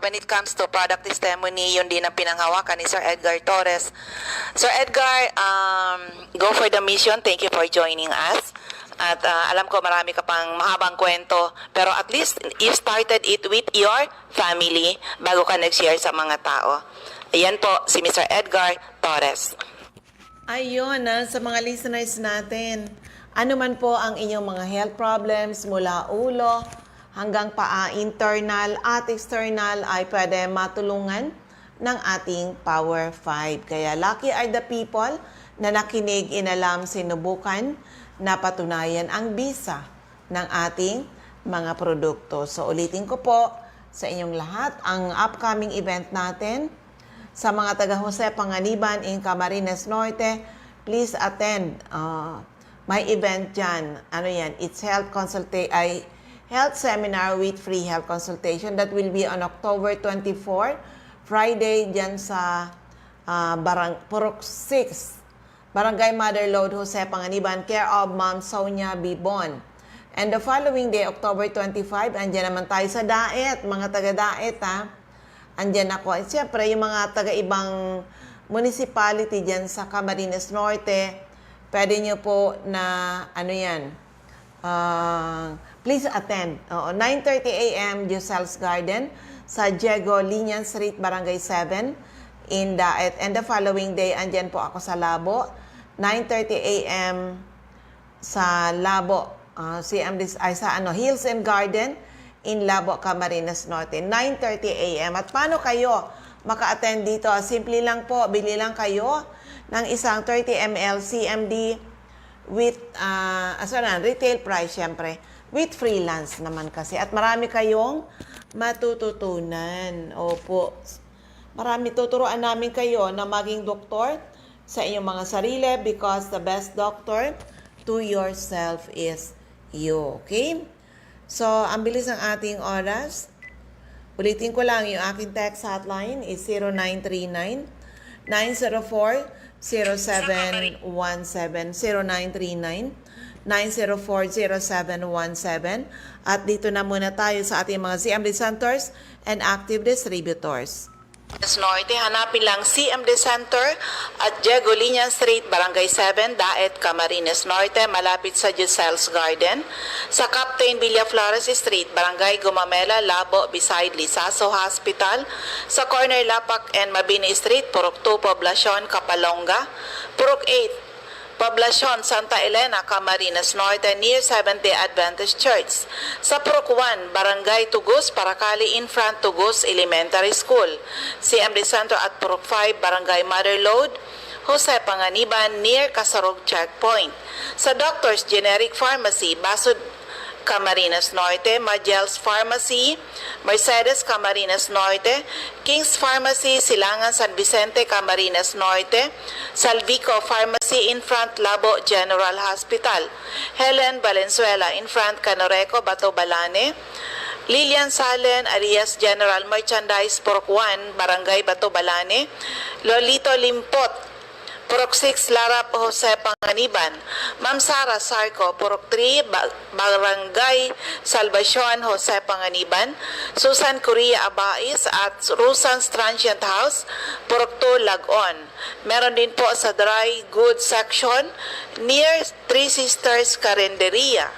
when it comes to product testimony, yun din ang pinanghawakan ni Sir Edgar Torres. Sir Edgar, go for the mission. Thank you for joining us. At alam ko marami ka pang mahabang kwento, pero at least you started it with your family bago ka nag-share sa mga tao. Ayan po, si Mr. Edgar Torres. Ayun, sa mga listeners natin, ano man po ang inyong mga health problems mula ulo hanggang paa, internal at external, ay pwede matulungan ng ating Power 5. Kaya lucky are the people na nakinig, inalam, sinubukan, napatunayan ang bisa ng ating mga produkto. So ulitin ko po sa inyong lahat ang upcoming event natin sa mga taga Jose Panganiban in Camarines Norte. Please attend my event dyan. Ano yan? It's health seminar with free health consultation that will be on October 24, Friday, dyan sa Purok 6, Barangay Mother Lode, Jose Panganiban, care of Ma'am Sonia Bibon. And the following day, October 25, andyan naman tayo sa Daet, mga taga-Daet andyan ako. At siyempre, yung mga taga-ibang municipality dyan sa Camarines Norte, pwede nyo po na, please attend. 9:30 a.m. Giselles Garden sa Diego Linian Street, Barangay 7 in Daet. And the following day, andyan po ako sa Labo. 9:30 a.m. sa Labo. Hills and Garden in Labo, Camarines Norte. 9:30 a.m. At paano kayo maka-attend dito? Simple lang po, bili lang kayo ng isang 30 ml CMD with retail price, syempre, with freelance naman kasi. At marami kayong matututunan. Opo. Marami tuturuan namin kayo na maging doktor sa inyong mga sarili because the best doctor to yourself is you. Okay? So, ang bilis ng ating oras. Ulitin ko lang, yung aking text hotline is 0939 904 0717 0939 904-0717. At dito na muna tayo sa ating mga CMD centers and active distributors. Norte, hanapin lang CMD Center at Diego Linian Street, Barangay 7, Daet, Camarines Norte, malapit sa Giselles Garden. Sa Captain Villaflores Street, Barangay Gumamela, Labo, beside Lisaso Hospital. Sa corner Lapak and Mabini Street, Purok 2, Poblacion, Kapalonga. Purok 8, Poblacion, Santa Elena, Camarines Norte, near Seventh-day Adventist Church. Sa Purok 1, Barangay Tugus, Paracali, in front Tugus Elementary School. CMD Center at Purok 5, Barangay Mother Lode, Jose Panganiban, near Kasarog Checkpoint. Sa Doctors Generic Pharmacy, Basud, Camarines Norte, Magel's Pharmacy, Mercedes, Camarines Norte, King's Pharmacy, Silangan, San Vicente, Camarines Norte, Salvico Pharmacy in front Labo General Hospital, Helen Valenzuela in front Canoreco, Bato Balane, Lilian Salen, Arias General Merchandise, Purok 1, Barangay Bato Balane, Lolito Limpot, Purok 6, Larap, Jose Panganiban. Ma'am Sara Sarco, Purok 3, Barangay Salvacion, Jose Panganiban. Susan Correa Abais at Rusan's Transient House, Purok 2, Lagon. Meron din po sa Dry Goods Section near Three Sisters Carinderia.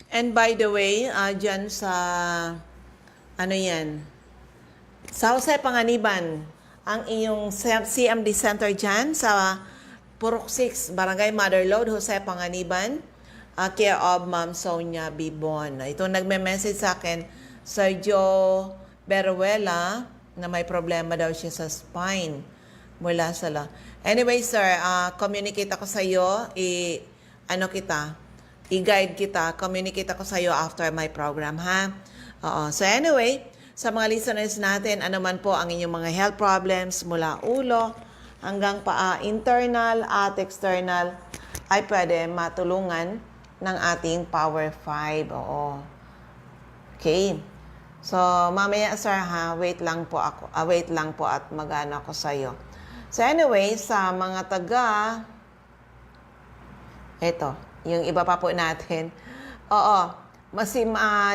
And by the way, dyan sa, sa Jose Panganiban, ang iyong CMD Center dyan sa Purok 6, Barangay Mother Lode, Jose Panganiban, care of Ma'am Sonia Bibon. Ito nagme-message sa akin, Sergio Beruela, na may problema daw siya sa spine mula sa Anyway, sir, communicate ako sa iyo, i-guide kita, communicate ako sa iyo after my program, ha? Oo. So anyway, sa mga listeners natin, ano man po ang inyong mga health problems mula ulo hanggang paa, internal at external, ay pwede matulungan ng ating Power 5. Oo. Okay. So, mamaya sir ha, wait lang po at magana ako sa iyo. So anyway, sa mga ito, yung iba pa po natin. Oo,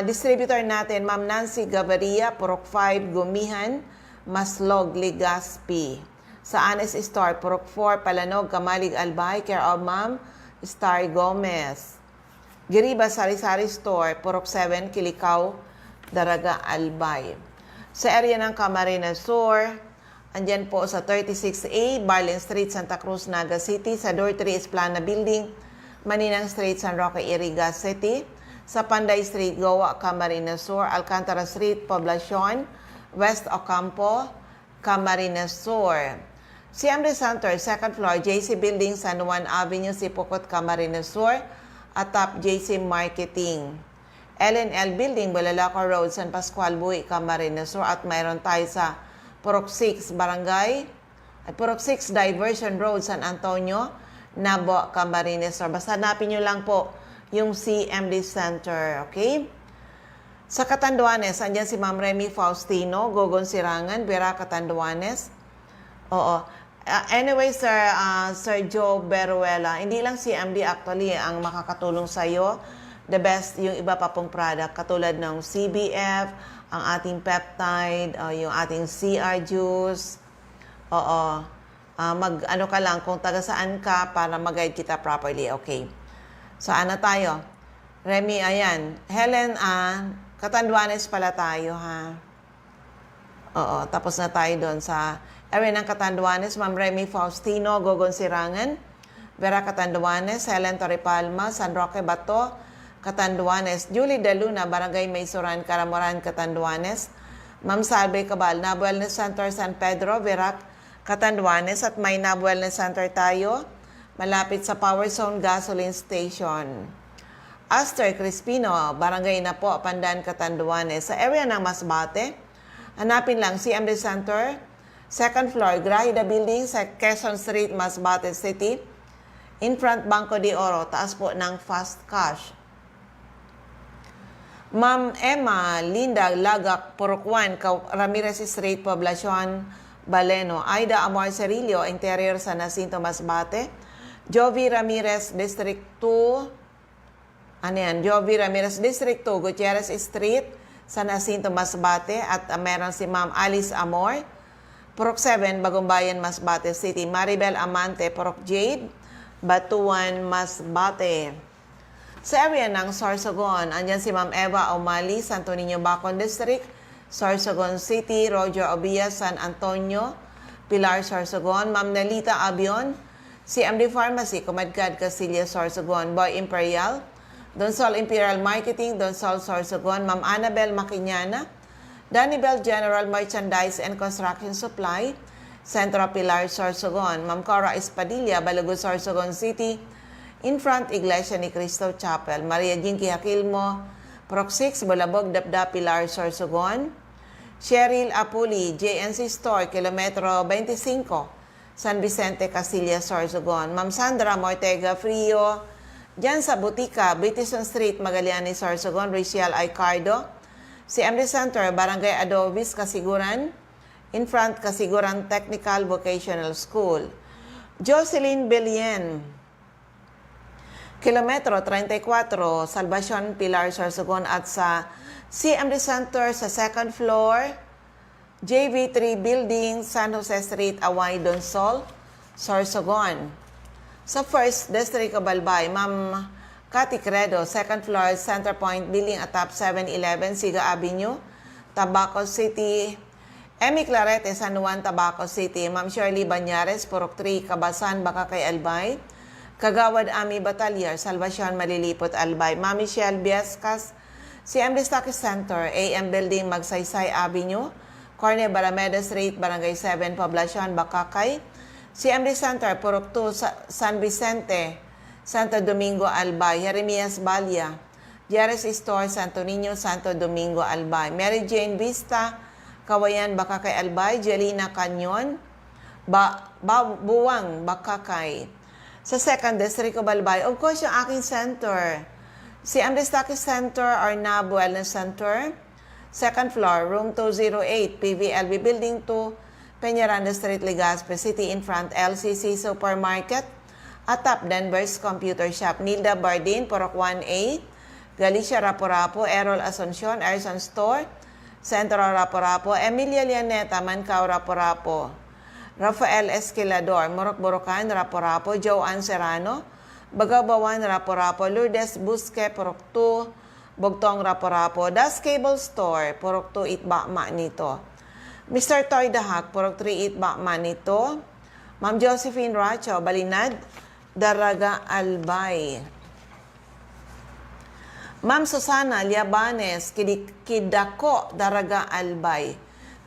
distributor natin, Ma'am Nancy Gaviria, Purok 5, Gumihan, Maslog, Legazpi. Sa Anes Store, Purok 4, Palanog, Kamalig, Albay, care of Ma'am Star Gomez. Giriba, Sari-Sari Store, Purok 7, Kilikaw, Daraga, Albay. Sa area ng Camarines Sur, andyan po sa 36A, Barlen Street, Santa Cruz, Naga City. Sa Door 3, Esplana Building, Maninang Street, San Roque, Iriga City. Sa Panday Street, Goa, Camarines Sur. Alcantara Street, Poblacion, West Ocampo, Camarines Sur. CMD Center, 2nd floor, JC Building, San Juan Avenue, Sipocot, Camarines Sur. Atap JC Marketing. LNL Building, Balalaco Road, San Pascual, Buhi, Camarines Sur. At mayroon tayo sa Purok 6, Purok 6 Diversion Road, San Antonio, Nabo, Camarines Sur. Basta hanapin nyo lang po yung CMD Center, okay? Sa Catanduanes, andyan si Ma'am Remy Faustino, Gogon Sirangan, Vera Catanduanes. Oo. Anyway, Sir Joe Beruela, hindi lang CMD actually ang makakatulong sa iyo. The best, yung iba pa pong product, katulad ng CBF, ang ating peptide, yung ating CR juice. Oo. Mag-ano ka lang kung taga saan ka para mag-guide kita properly. Okay. So, ano tayo? Remy, ayan. Helen, Catanduanes pala tayo, ha? Oo, tapos na tayo doon sa area ng Catanduanes. Ma'am Remy Faustino, Gogon Sirangan, Vera Catanduanes, Helen Torrepalma, San Roque Bato, Catanduanes, Julie De Luna, Barangay Maysoran, Caramoran, Catanduanes, Ma'am Salve Cabal, Nab Wellness Center, San Pedro, Verac, Catanduanes, at may Nab Wellness Center tayo, malapit sa Power Zone Gasoline Station. Aster Crispino, Barangay na po, Pandan, Catanduanes. Sa area ng Masbate, hanapin lang CMD Center, 2nd floor, Grahida Building, sa Quezon Street, Masbate City, in front Banco de Oro, taas po ng Fast Cash. Ma'am Emma Linda Lagak, Purok 1, Ramirez Street, Poblacion, Baleno. Aida Amor Cerillo, Interior San Jacinto, Masbate. Jovi Ramirez, District 2, Jovi Ramirez, District 2, Gutierrez Street, San Jacinto, Masbate. At meron si Ma'am Alice Amor, Purok 7, Bagumbayan, Masbate City. Maribel Amante, Purok Jade, Batuan, Masbate. Sa area ng Sorsogon, andyan si Ma'am Eva O'Malley, Santo Niño, Bacon District, Sorsogon City. Roger Obias, San Antonio, Pilar, Sorsogon. Ma'am Nelita Abion, CMD Pharmacy, Comadcad, Castilla, Sorsogon. Boy Imperial, Donsol Imperial Marketing, Donsol, Sorsogon. Ma'am Annabel Maquiñana, Danibel General Merchandise and Construction Supply, Centro Pilar, Sorsogon. Ma'am Cora Espadilla, Balago, Sorsogon City, in front Iglesia ni Cristo Chapel. Maria Jinky Aquilmo, Purok 6, Bulabog, Dapda, Pilar, Sorsogon. Cheryl Apuli, JNC Store, Kilometro 25, San Vicente, Castilla, Sorsogon. Ma'am Sandra Mortega Frio, dyan sa Butika, Bitison Street, Magallanes, Sorsogon. Rachel Aicardo, CMD Center, Barangay Adobis, Kasiguran, in front Kasiguran Technical Vocational School. Jocelyn Belien, Kilometro 34, Salvacion, Pilar, Sorsogon. At sa CMD Center sa 2nd floor, JV3 Building, San Jose Street, Away, Donsol, Sorsogon. Sa 1st District of Albay, Ma'am Cathy Credo, 2nd floor, Center Point Building, atap 711, Siga Avenue, Tabaco City. Emmy Clarete, San Juan, Tabaco City. Ma'am Shirley Banyares, Purok 3, Kabasan, Bakakay, Albay. Kagawad Ami Bataliar, Salvacion, Malilipot, Albay. Ma'am Michelle Biescas, CMD Stock Center, AM Building, Magsaysay Avenue. Corne Barameda Street, Barangay 7, Poblacion, Bakakay. CMD Center, Purok 2, San Vicente, Santo Domingo, Albay. Jeremias Balya, Jerez Store, Santo Niño, Santo Domingo, Albay. Mary Jane Vista, Kawayan, Bakakay, Albay. Jelina Canyon, Buwang, Bakakay. Sa 2nd District of Albay, of course, yung aking center. CMD Stock Center, Arnab Wellness Center. 2nd floor, room 208, PVLB Building 2, Peñaranda Street, Legazpi City, in front, LCC Supermarket. Atap, Denver's Computer Shop. Nilda Bardin, Purok 1A. Galicia Raporapo, Errol Asuncion, Erson Store, Centro Raporapo. Emilia Lianeta, Mancao Raporapo. Rafael Esquilador, Morok-Borocan, Raporapo. Joanne Serrano, Bagabawan, Raporapo. Lourdes Busque, Purok 2, Bugtong, Raporapo. Das Cable Store, Purok 2, Itbakma nito. Mr. Toy Dahak, Purok 3, Itbakma nito. Ma'am Josephine Racho, Balinad, Daraga, Albay. Ma'am Susana Liabanes, Kidako, Daraga, Albay.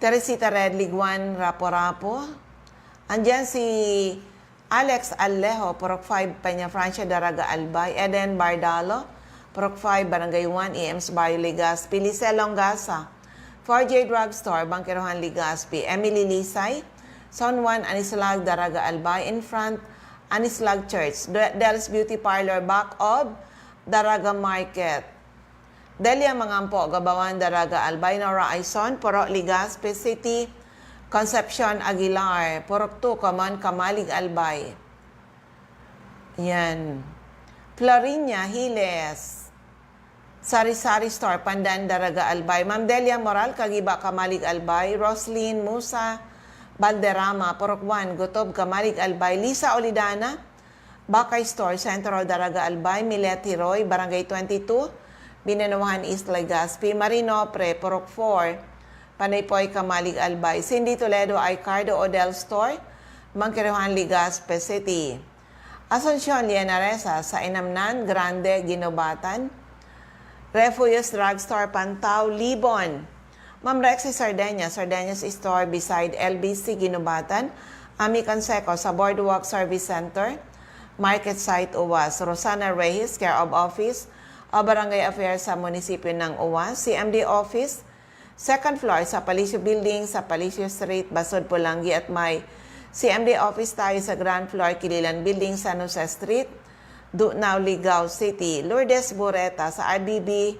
Teresita Red, Liguan, Raporapo. Andyan si Alex Alejo, Purok 5, Peña Francia, Daraga, Albay. Eden Bardalo, Purok 5, Barangay 1, EMS Barrio, Legazpi. Lice Longasa, 4J Drugstore, Bangkerohan, Legazpi. Emily Lisay, Son 1, Anislag, Daraga, Albay. In front, Anislag Church. Del's Beauty Parlor, back of Daraga Market. Delia Mangampo, Gabawan, Daraga, Albay. Nora Aison, Purok, Legazpi City. Concepcion Aguilar, Purok 2, Common, Kamalig, Albay. Yan. Florinia Hiles, Sari-Sari Store, Pandan, Daraga, Albay. Ma'am Delia Moral, Kagiba, Kamalig, Albay. Roslyn Musa, Balderrama, Purok 1, Gutob, Kamalig, Albay. Lisa Olidana, Bakay Store, Centro, Daraga, Albay. Milet Hiroy, Barangay 22, Binanuhan East, Legazpi. Marino Pre, Purok 4, Panaypoy, Kamalig, Albay. Cindy Toledo, Icardo, Odell Store, Bangkerohan, Legazpi City. Asuncion, Lianaresa, sa Inamnan, Grande, Ginobatan. Refugios Drugstore, Pantao, Libon. Ma'am Rexy Sardeñas, Sardeñas Store beside LBC, Ginobatan. Ami Canseco, sa Boardwalk Service Center. Market Site, Uwas. Rosana Reyes, Care of Office o Barangay Affairs sa munisipyo ng Uwas. CMD Office, 2nd floor sa Palicio Building, sa Palicio Street, Basod, Pulangi at may CMD office tayo sa ground floor, Kililan Building, San Jose Street, Dunaw, Ligao City. Lourdes Bureta sa RBB,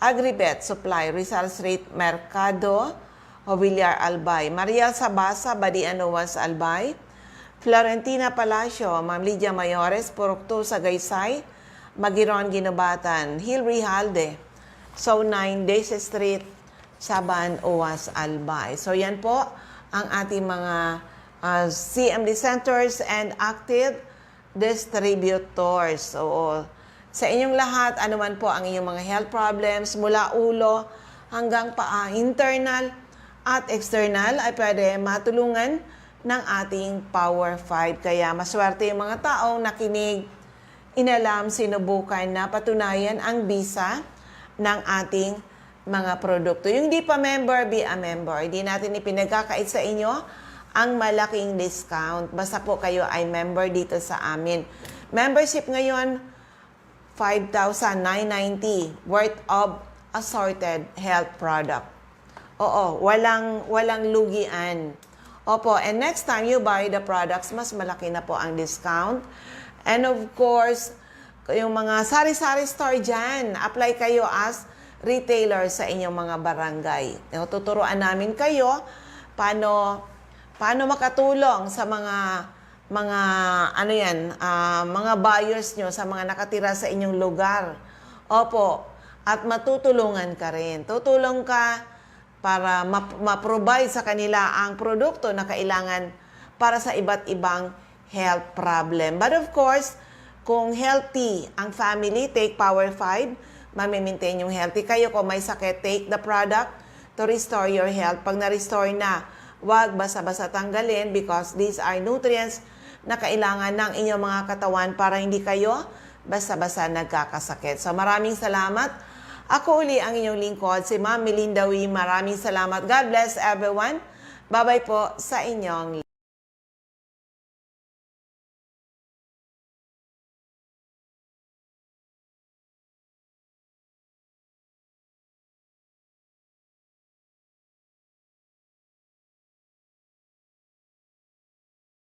Agribet Supply, Rizal Street, Mercado, Villar, Albay. Mariel Sabasa, Badian, Uwas, Albay. Florentina Palacio, Ma'am Lydia Mayores, Purok 2, Sagaysay, Magiron, Ginobatan. Hilary Halde, So 9, Daisy Street, Saban, Uwas, Albay. So yan po ang ating mga CMD centers and active distributors. So sa inyong lahat, anuman po ang inyong mga health problems mula ulo hanggang paa, internal at external, ay pwede matulungan ng ating Power 5. Kaya maswerte yung mga taong nakinig, inalam, sinubukan na patunayan ang bisa ng ating mga produkto. Yung di pa member, be a member. Hindi natin ipinagkakait sa inyo ang malaking discount. Basta po kayo ay member dito sa amin. Membership ngayon, 5,990 worth of assorted health product. Oo, walang lugian. Opo, and next time you buy the products, mas malaki na po ang discount. And of course, yung mga sari-sari store dyan, apply kayo as retailer sa inyong mga barangay. Tuturuan namin kayo paano makatulong sa mga buyers nyo, sa mga nakatira sa inyong lugar. Opo, at matutulungan ka rin. Tutulong ka para ma-provide sa kanila ang produkto na kailangan para sa iba't ibang health problem. But of course, kung healthy ang family, take Power 5, mamimaintain yung healthy kayo. Kung may sakit, take the product to restore your health. Pag na-restore na, Huwag basta-basta tanggalin because these are nutrients na kailangan ng inyong mga katawan para hindi kayo basta-basta nagkakasakit. So maraming salamat. Ako uli ang inyong lingkod, si Ma'am Melinda Wee. Maraming salamat. God bless everyone. Bye-bye po sa inyong